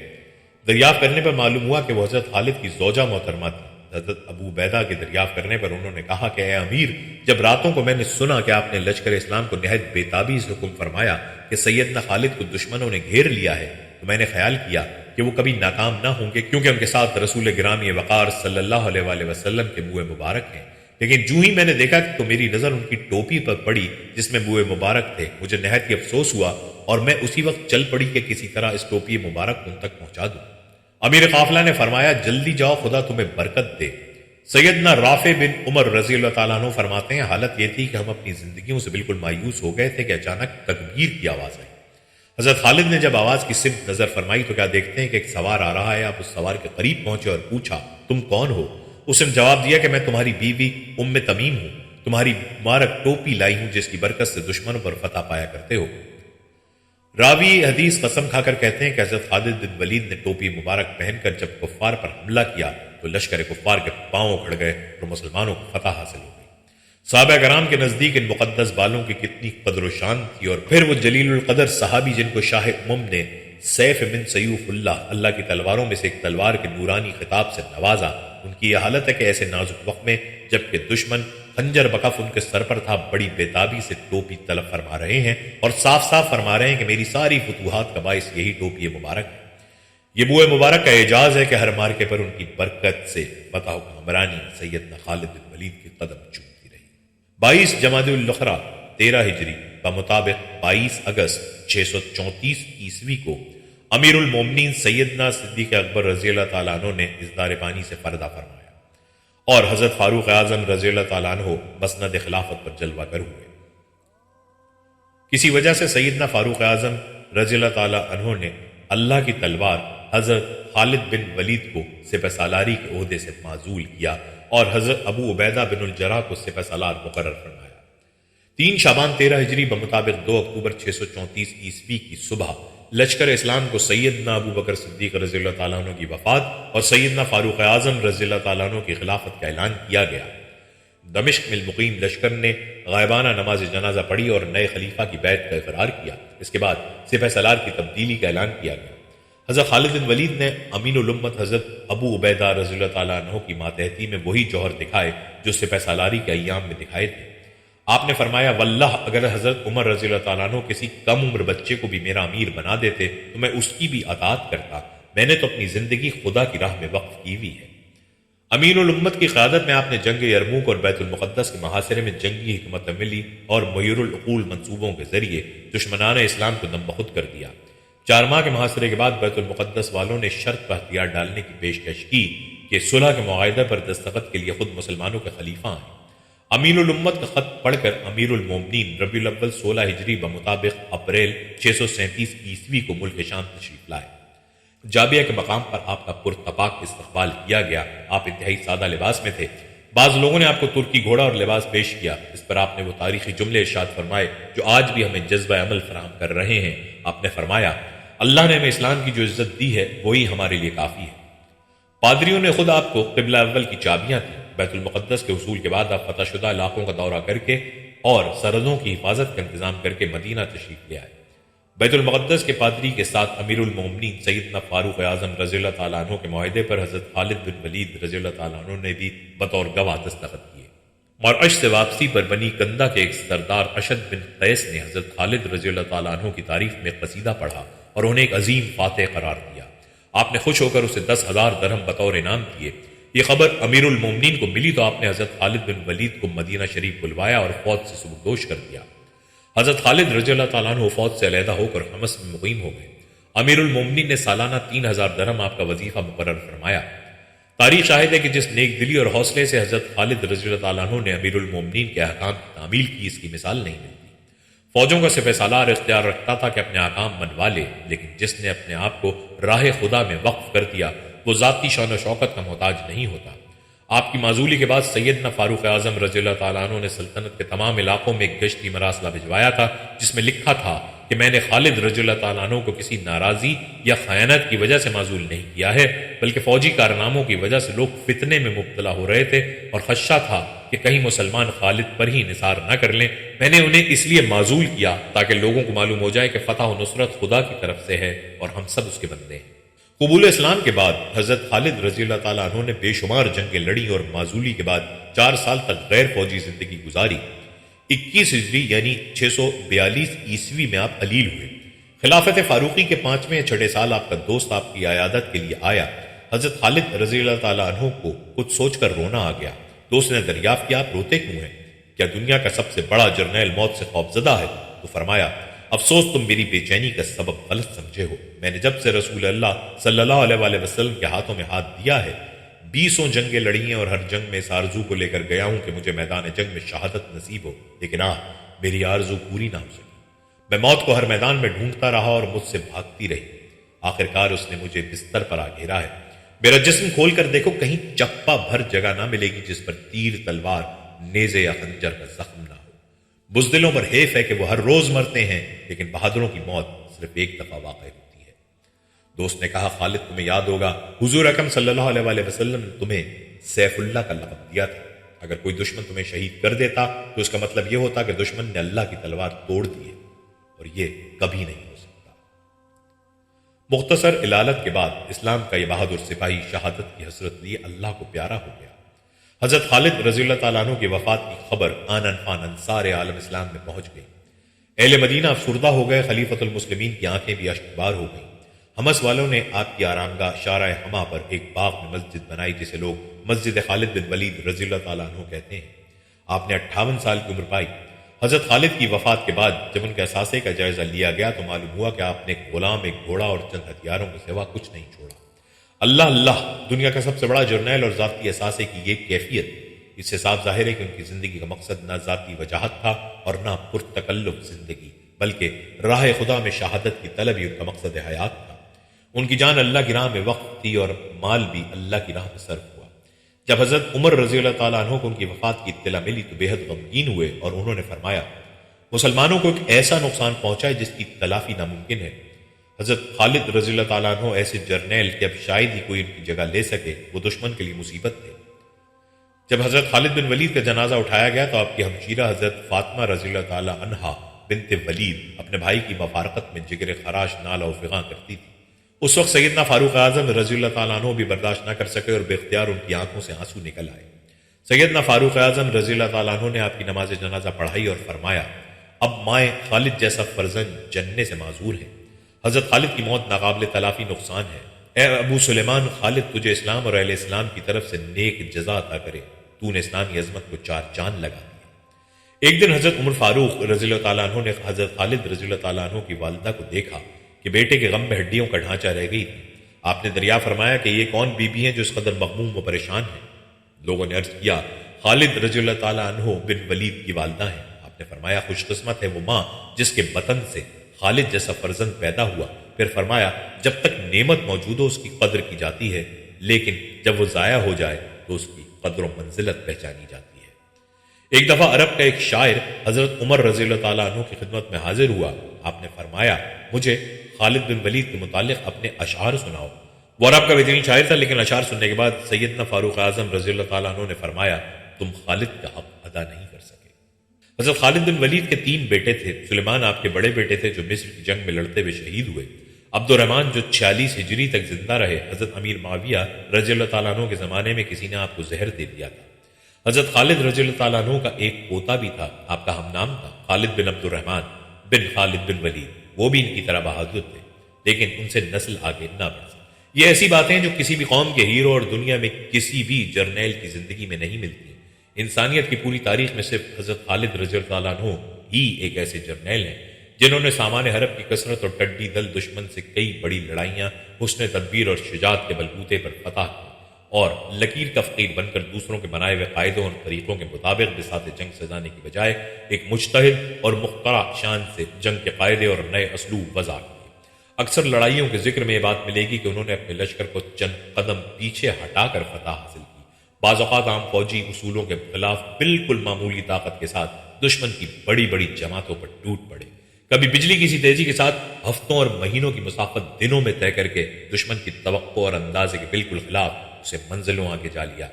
دریافت کرنے پر معلوم ہوا کہ وہ حضرت خالد کی زوجہ محترمہ تھی۔ حضرت ابو عبیدہ کے دریافت کرنے پر انہوں نے کہا کہ اے امیر، جب راتوں کو میں نے سنا کہ آپ نے لشکر اسلام کو نہایت بےتابی سے حکم فرمایا کہ سیدنا خالد کو دشمنوں نے گھیر لیا ہے تو میں نے خیال کیا کہ وہ کبھی ناکام نہ ہوں گے، کیونکہ ان کے ساتھ رسول گرامی وقار صلی اللہ علیہ وآلہ وسلم کے بوئے مبارک ہیں۔ لیکن جو ہی میں نے دیکھا کہ تو میری نظر ان کی ٹوپی پر پڑی جس میں بوئے مبارک تھے، مجھے نہایت افسوس ہوا اور میں اسی وقت چل پڑی کہ کسی طرح اس ٹوپی مبارک ان تک پہنچا دوں۔ امیر قافلہ نے فرمایا جلدی جاؤ، خدا تمہیں برکت دے۔ سیدنا رافع بن عمر رضی اللہ تعالیٰ عنہ فرماتے ہیں حالت یہ تھی کہ ہم اپنی زندگیوں سے بالکل مایوس ہو گئے تھے کہ اچانک تکبیر کی آواز آئی۔ حضرت خالد نے جب آواز کی سمت نظر فرمائی تو کیا دیکھتے ہیں کہ ایک سوار آ رہا ہے۔ آپ اس سوار کے قریب پہنچے اور پوچھا تم کون ہو؟ اس نے جواب دیا کہ میں تمہاری بیوی ام تمیم ہوں، تمہاری مبارک ٹوپی لائی ہوں جس کی برکت سے دشمنوں پر فتح پایا کرتے ہو۔ راوی حدیث قسم کھا کر کہتے ہیں کہ حضرت خالد بن ولید نے ٹوپی مبارک پہن کر جب کفار پر حملہ کیا تو لشکر کفار کے پاؤں کھڑ گئے اور مسلمانوں کو فتح حاصل ہو گئی۔ صحابہ کرام کے نزدیک ان مقدس بالوں کی کتنی قدر و شان تھی، اور پھر وہ جلیل القدر صحابی جن کو شاہ امم نے سیف من سیوف اللہ کی تلواروں میں سے ایک تلوار کے نورانی خطاب سے نوازا۔ ان کی یہ حالت ہے کہ ایسے نازک وقت میں جبکہ دشمن خنجر بکف ان کے سر پر تھا، بڑی بےتابی سے ٹوپی طلب فرما رہے ہیں اور صاف صاف فرما رہے ہیں کہ میری ساری فتوحات کا باعث یہی ٹوپی مبارک ہے۔ یہ بوئے مبارک کا اعجاز ہے کہ ہر مارکے پر ان کی برکت سے فتح و حکمرانی سیدنا خالد بن ولید کے قدم چومتی رہی۔ 22 جمادی الاخری 13 ہجری بمطابق 22 اگست 634 عیسوی کو امیر المومنین سیدنا صدیق اکبر رضی اللہ تعالیٰ عنہ نے اصدار پانی سے پردہ فرمایا اور حضرت فاروق اعظم رضی اللہ تعالیٰ عنہ مسند خلافت پر جلوہ گر ہوئے۔ کسی وجہ سے سیدنا فاروق اعظم رضی اللہ تعالیٰ عنہ نے اللہ کی تلوار حضرت خالد بن ولید کو سپہ سالاری کے عہدے سے معزول کیا اور حضرت ابو عبیدہ بن الجراح کو سپہ سالار مقرر فرمایا۔ 3 شعبان 13 ہجری بمطابق 2 اکتوبر 634 عیسوی کی صبح لشکر اسلام کو سیدنا ابو بکر صدیق رضی اللہ تعالیٰ عنہ کی وفات اور سیدنا فاروق اعظم رضی اللہ تعالیٰ عنہ کی خلافت کا اعلان کیا گیا۔ دمشق میں مقیم لشکر نے غائبانہ نماز جنازہ پڑھی اور نئے خلیفہ کی بیعت کا اقرار کیا۔ اس کے بعد سپہ سالار کی تبدیلی کا اعلان کیا گیا۔ حضرت خالد بن ولید نے امین الامت حضرت ابو عبیدہ رضی اللہ تعالیٰ عنہ کی ماتحتی میں وہی جوہر دکھائے جو سپہ سالاری کے ایام میں دکھائے تھے۔ آپ نے فرمایا واللہ اگر حضرت عمر رضی اللہ تعالیٰ عنہ کسی کم عمر بچے کو بھی میرا امیر بنا دیتے تو میں اس کی بھی اطاعت کرتا، میں نے تو اپنی زندگی خدا کی راہ میں وقف کی ہوئی ہے۔ امین الامت کی قیادت میں آپ نے جنگ یرموک اور بیت المقدس کے محاصرے میں جنگی حکمت عملی اور مہیر العقول منصوبوں کے ذریعے دشمنان اسلام کو دم بخود کر دیا۔ 4 ماہ کے محاصرے کے بعد بیت المقدس والوں نے شرط پر ہتھیار ڈالنے کی پیشکش کی کہ صلح کے معاہدے پر دستخط کے لیے خود مسلمانوں کے خلیفہ ہیں۔ امین الامت کا خط پڑھ کر امیر المومنین ربیع الاول 16 ہجری بمطابق اپریل 637 عیسوی کو ملک شام تشریف لائے۔ جابیہ کے مقام پر آپ کا پرتپاک استقبال کیا گیا۔ آپ انتہائی سادہ لباس میں تھے۔ بعض لوگوں نے آپ کو ترکی گھوڑا اور لباس پیش کیا۔ اس پر آپ نے وہ تاریخی جملے ارشاد فرمائے جو آج بھی ہمیں جذبہ عمل فراہم کر رہے ہیں۔ آپ نے فرمایا اللہ نے ہمیں اسلام کی جو عزت دی ہے وہی ہمارے لیے کافی ہے۔ پادریوں نے خود آپ کو قبلہ اول کی چابیاں تھیں۔ بیت المقدس کے وصول کے بعد آپ فتح شدہ علاقوں کا دورہ کر کے اور سرحدوں کی حفاظت کا انتظام کر کے مدینہ تشریف لے آئے۔ بیت المقدس کے پادری کے ساتھ امیر المومنین سیدنا فاروق اعظم رضی اللہ تعالیٰ عنہ کے معاہدے پر حضرت خالد بن ولید رضی اللہ تعالیٰ عنہ نے بھی بطور گواہ دستخط کیے۔ مرعش سے واپسی پر بنی کندہ کے ایک سردار اشد بن قیس نے حضرت خالد رضی اللہ تعالیٰ عنہ کی تعریف میں قصیدہ پڑھا اور انہیں ایک عظیم فاتح قرار دیا۔ آپ نے خوش ہو کر اسے 10,000 درہم بطور انعام دیے۔ یہ خبر امیر المومنین کو ملی تو آپ نے حضرت خالد بن ولید کو مدینہ شریف بلوایا اور فوج سے سبکدوش کر دیا۔ حضرت خالد رضی اللہ تعالیٰ عنہ فوج سے علیحدہ ہو کر حمص میں مقیم ہو گئے۔ امیر المومنین نے سالانہ 3,000 درہم آپ کا وظیفہ مقرر فرمایا۔ تاریخ شاہد ہے کہ جس نیک دلی اور حوصلے سے حضرت خالد رضی اللہ تعالیٰ عنہ نے امیر المومنین کے احکام کی تعمیل کی، اس کی مثال نہیں ملتی۔ فوجوں کا سپہ سالار اختیار رکھتا تھا کہ اپنے احکام منوا لے، لیکن جس نے اپنے آپ کو راہ خدا میں وقف کر دیا وہ ذاتی شان و شوکت کا محتاج نہیں ہوتا۔ آپ کی معزولی کے بعد سیدنا فاروق اعظم رضی اللہ تعالیٰ عنہ نے سلطنت کے تمام علاقوں میں ایک گشتی مراسلہ بھجوایا تھا جس میں لکھا تھا کہ میں نے خالد رضی اللہ تعالیٰ عنہ کو کسی ناراضی یا خیانت کی وجہ سے معزول نہیں کیا ہے، بلکہ فوجی کارناموں کی وجہ سے لوگ فتنے میں مبتلا ہو رہے تھے اور خدشہ تھا کہ کہیں مسلمان خالد پر ہی انحصار نہ کر لیں۔ میں نے انہیں اس لیے معزول کیا تاکہ لوگوں کو معلوم ہو جائے کہ فتح و نصرت خدا کی طرف سے ہے اور ہم سب اس کے بندے ہیں۔ قبول اسلام کے بعد حضرت خالد رضی اللہ تعالیٰ عنہ نے بے شمار جنگیں لڑی اور معزولی کے بعد 4 سال تک غیر فوجی زندگی گزاری۔ 21 ہجری یعنی 642 عیسوی میں آپ علیل ہوئے۔ خلافت فاروقی کے 5ویں یا 6 سال آپ کا دوست آپ کی عیادت کے لیے آیا۔ حضرت خالد رضی اللہ تعالیٰ عنہ کو کچھ سوچ کر رونا آ گیا۔ دوست نے دریافت کیا آپ روتے کیوں ہیں؟ کیا دنیا کا سب سے بڑا جرنیل موت سے خوفزدہ ہے؟ تو فرمایا افسوس تم میری بے چینی کا سبب غلط سمجھے ہو۔ میں نے جب سے رسول اللہ صلی اللہ علیہ وآلہ وسلم کے ہاتھوں میں ہاتھ دیا ہے 20 جنگیں لڑی ہیں اور ہر جنگ میں اس آرزو کو لے کر گیا ہوں کہ مجھے میدان جنگ میں شہادت نصیب ہو، لیکن میری آرزو پوری نہ ہو سکی۔ میں موت کو ہر میدان میں ڈھونڈتا رہا اور مجھ سے بھاگتی رہی۔ آخرکار اس نے مجھے بستر پر آ گھیرا ہے۔ میرا جسم کھول کر دیکھو، کہیں چپا بھر جگہ نہ ملے گی جس پر تیر، تلوار، نیزے یا خنجر کا زخم نہ ہو۔ بزدلوں پر حیف ہے کہ وہ ہر روز مرتے ہیں، لیکن بہادروں کی موت صرف ایک دفعہ واقع ہوتی ہے۔ دوست نے کہا خالد تمہیں یاد ہوگا حضور اکرم صلی اللہ علیہ وآلہ وسلم نے تمہیں سیف اللہ کا لقب دیا تھا۔ اگر کوئی دشمن تمہیں شہید کر دیتا تو اس کا مطلب یہ ہوتا کہ دشمن نے اللہ کی تلوار توڑ دی ہے، اور یہ کبھی نہیں ہو سکتا۔ مختصر علالت کے بعد اسلام کا یہ بہادر سپاہی شہادت کی حسرت لیے اللہ کو پیارا ہو گیا۔ حضرت خالد رضی اللہ تعالیٰ عنہ کی وفات کی خبر آنن فانن سارے عالم اسلام میں پہنچ گئی۔ اہل مدینہ افسردہ ہو گئے، خلیفۃ المسلمین کی آنکھیں بھی اشکبار ہو گئیں۔ حمص والوں نے آپ کی آرامگاہ شارع حما پر ایک باغ میں مسجد بنائی جسے لوگ مسجد خالد بن ولید رضی اللہ تعالیٰ عنہ کہتے ہیں۔ آپ نے 58 سال کی عمر پائی۔ حضرت خالد کی وفات کے بعد جب ان کے اثاثے کا جائزہ لیا گیا تو معلوم ہوا کہ آپ نے ایک غلام، ایک گھوڑا اور چند ہتھیاروں کے سوا کچھ نہیں چھوڑا۔ اللہ اللہ، دنیا کا سب سے بڑا جرنیل اور ذاتی اثاثے کی یہ کیفیت، اس سے صاف ظاہر ہے کہ ان کی زندگی کا مقصد نہ ذاتی وجاہت تھا اور نہ پرتکلف زندگی، بلکہ راہ خدا میں شہادت کی طلب ہی ان کا مقصد حیات تھا۔ ان کی جان اللہ کی راہ میں وقف تھی اور مال بھی اللہ کی راہ میں صرف ہوا۔ جب حضرت عمر رضی اللہ تعالیٰ عنہ کو ان کی وفات کی اطلاع ملی تو بے حد غمگین ہوئے اور انہوں نے فرمایا، مسلمانوں کو ایک ایسا نقصان پہنچا ہے جس کی تلافی ناممکن ہے۔ حضرت خالد رضی اللہ تعالیٰ عنہ ایسے جرنیل کہ اب شاید ہی کوئی ان کی جگہ لے سکے، وہ دشمن کے لیے مصیبت تھے۔ جب حضرت خالد بن ولید کا جنازہ اٹھایا گیا تو آپ کی ہمشیرہ حضرت فاطمہ رضی اللہ تعالیٰ عنہا بنت ولید اپنے بھائی کی مفارقت میں جگر خراش نالہ و فغاں کرتی تھی۔ اس وقت سیدنا فاروق اعظم رضی اللہ تعالیٰ عنہ بھی برداشت نہ کر سکے اور بے اختیار ان کی آنکھوں سے آنسو نکل آئے۔ سیدنا فاروق اعظم رضی اللہ تعالیٰ عنہ نے آپ کی نماز جنازہ پڑھائی اور فرمایا، اب مائیں خالد جیسا فرزند جننے سے معذور ہے۔ حضرت خالد کی موت ناقابل تلافی نقصان ہے۔ اے ابو سلیمان، خالد تجھے اسلام اور اہل اسلام کی طرف سے نیک جزا عطا کرے، تو نے اسلامی عظمت کو چار چاند لگا دیا۔ ایک دن حضرت عمر فاروق رضی اللہ تعالیٰ عنہ نے حضرت خالد رضی اللہ تعالیٰ عنہ کی والدہ کو دیکھا کہ بیٹے کے غم میں ہڈیوں کا ڈھانچہ رہ گئی تھی۔ آپ نے دریا فرمایا کہ یہ کون بی بی ہیں جو اس قدر مغموم و پریشان ہیں؟ لوگوں نے عرض کیا، خالد رضی اللہ تعالیٰ عنہ بن ولید کی والدہ ہیں۔ آپ نے فرمایا، خوش قسمت ہے وہ ماں جس کے بطن سے خالد جیسا فرزند پیدا ہوا۔ پھر فرمایا، جب تک نعمت موجود ہو اس کی قدر کی جاتی ہے، لیکن جب وہ ضائع ہو جائے تو اس کی قدر و منزلت پہچانی جاتی ہے۔ ایک دفعہ عرب کا ایک شاعر حضرت عمر رضی اللہ تعالیٰ عنہ کی خدمت میں حاضر ہوا۔ آپ نے فرمایا، مجھے خالد بن ولید کے متعلق اپنے اشعار سناؤ۔ وہ عرب کا بہترین شاعر تھا، لیکن اشعار سننے کے بعد سیدنا فاروق اعظم رضی اللہ تعالیٰ عنہ نے فرمایا، تم خالد کا حق ادا نہیں کر سکے۔ حضرت خالد بن ولید کے 3 بیٹے تھے۔ سلیمان آپ کے بڑے بیٹے تھے جو مصر کی جنگ میں لڑتے ہوئے شہید ہوئے۔ عبد الرحمن جو 46 ہجری تک زندہ رہے۔ حضرت امیر معاویہ رضی اللہ تعالیٰ عنہ کے زمانے میں کسی نے آپ کو زہر دے دیا تھا۔ حضرت خالد رضی اللہ تعالیٰ عنہ کا ایک پوتا بھی تھا، آپ کا ہم نام تھا، خالد بن عبد الرحمن بن خالد بن ولید۔ وہ بھی ان کی طرح بہادر تھے، لیکن ان سے نسل آگے نہ بڑھ سکی۔ یہ ایسی باتیں ہیں جو کسی بھی قوم کے ہیرو اور دنیا میں کسی بھی جرنیل کی زندگی میں نہیں ملتی۔ انسانیت کی پوری تاریخ میں صرف حضرت خالد رضی اللہ تعالیٰ عنہ ہی ایک ایسے جرنیل ہیں جنہوں نے سامان حرب کی کثرت اور ٹڈی دل دشمن سے کئی بڑی لڑائیاں حسن تدبیر اور شجاعت کے بلبوتے پر فتح کی، اور لکیر کا فقیر بن کر دوسروں کے بنائے ہوئے قاعدوں اور طریقوں کے مطابق بساط جنگ سجانے کی بجائے ایک مجتہد اور مخترع شان سے جنگ کے قاعدے اور نئے اسلوب وضع کیے۔ اکثر لڑائیوں کے ذکر میں یہ بات ملے گی کہ انہوں نے اپنے لشکر کو چند قدم پیچھے ہٹا کر فتح حاصل کی۔ بعض اوقات عام فوجی اصولوں کے خلاف بالکل معمولی طاقت کے ساتھ دشمن کی بڑی بڑی جماعتوں پر ٹوٹ پڑے۔ کبھی بجلی کی سی تیزی کے ساتھ ہفتوں اور مہینوں کی مسافت دنوں میں طے کر کے دشمن کی توقع اور اندازے کے بالکل خلاف اسے منزلوں آگے جا لیا۔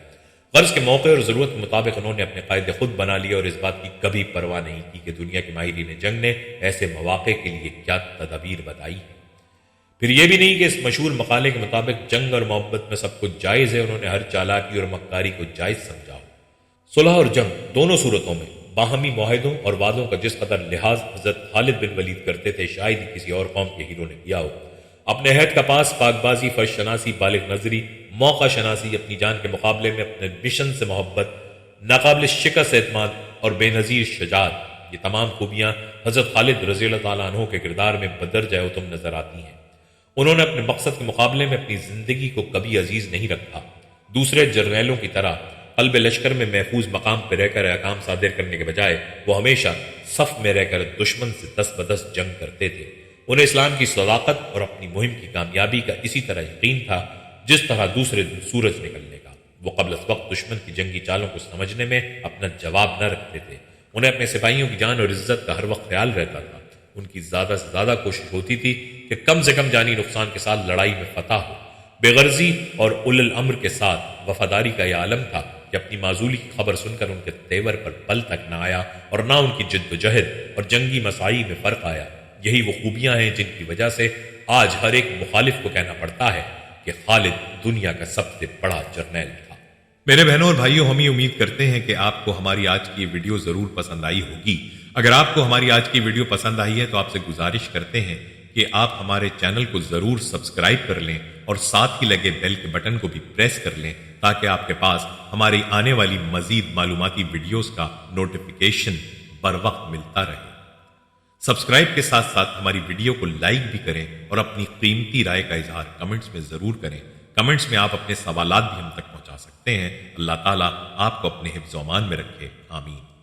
غرض کے موقع اور ضرورت کے مطابق انہوں نے اپنے قاعدے خود بنا لیے اور اس بات کی کبھی پرواہ نہیں کی کہ دنیا کے ماہرین جنگ نے ایسے مواقع کے لیے کیا تدابیر بتائی ہے۔ پھر یہ بھی نہیں کہ اس مشہور مقالے کے مطابق جنگ اور محبت میں سب کچھ جائز ہے، انہوں نے ہر چالاکی اور مکاری کو جائز سمجھا ہو۔ صلح اور جنگ دونوں صورتوں میں باہمی معاہدوں اور وعدوں کا جس قدر لحاظ حضرت خالد بن ولید کرتے تھے شاید ہی کسی اور قوم کے ہیرو نے کیا ہو۔ اپنے عہد کا پاس، پاک بازی، فرض شناسی، بالغ نظری، موقع شناسی، اپنی جان کے مقابلے میں اپنے مشن سے محبت، ناقابل شکست اعتماد اور بے نظیر شجاعت، یہ تمام خوبیاں حضرت خالد رضی اللہ تعالیٰ عنہ کے کردار میں بدرجہ اتم نظر آتی ہیں۔ انہوں نے اپنے مقصد کے مقابلے میں اپنی زندگی کو کبھی عزیز نہیں رکھا۔ دوسرے جرنیلوں کی طرح قلب لشکر میں محفوظ مقام پہ رہ کر احکام صادر کرنے کے بجائے وہ ہمیشہ صف میں رہ کر دشمن سے دست بدست جنگ کرتے تھے۔ انہیں اسلام کی صداقت اور اپنی مہم کی کامیابی کا اسی طرح یقین تھا جس طرح دوسرے سورج نکلنے کا۔ وہ قبل از وقت دشمن کی جنگی چالوں کو سمجھنے میں اپنا جواب نہ رکھتے تھے۔ انہیں اپنے سپاہیوں کی جان اور عزت کا ہر وقت خیال رہتا تھا۔ ان کی زیادہ سے زیادہ کوشش ہوتی تھی کہ کم سے کم جانی نقصان کے ساتھ لڑائی میں فتح ہو۔ بے غرضی اور اول الامر کے ساتھ وفاداری کا یہ عالم تھا کہ اپنی معزولی کی خبر سن کر ان کے تیور پر پل تک نہ آیا اور نہ ان کی جد و جہد اور جنگی مساعی میں فرق آیا۔ یہی وہ خوبیاں ہیں جن کی وجہ سے آج ہر ایک مخالف کو کہنا پڑتا ہے کہ خالد دنیا کا سب سے بڑا جرنیل تھا۔ میرے بہنوں اور بھائیوں، ہم یہ امید کرتے ہیں کہ آپ کو ہماری آج کی ویڈیو ضرور پسند آئی ہوگی۔ اگر آپ کو ہماری آج کی ویڈیو پسند آئی ہے تو آپ سے گزارش کرتے ہیں کہ آپ ہمارے چینل کو ضرور سبسکرائب کر لیں اور ساتھ ہی لگے بیل کے بٹن کو بھی پریس کر لیں تاکہ آپ کے پاس ہماری آنے والی مزید معلوماتی ویڈیوز کا نوٹیفیکیشن بر وقت ملتا رہے۔ سبسکرائب کے ساتھ ساتھ ہماری ویڈیو کو لائک بھی کریں اور اپنی قیمتی رائے کا اظہار کمنٹس میں ضرور کریں۔ کمنٹس میں آپ اپنے سوالات بھی ہم تک پہنچا سکتے ہیں۔ اللہ تعالیٰ آپ کو اپنے حفظ و امان میں رکھے، آمین۔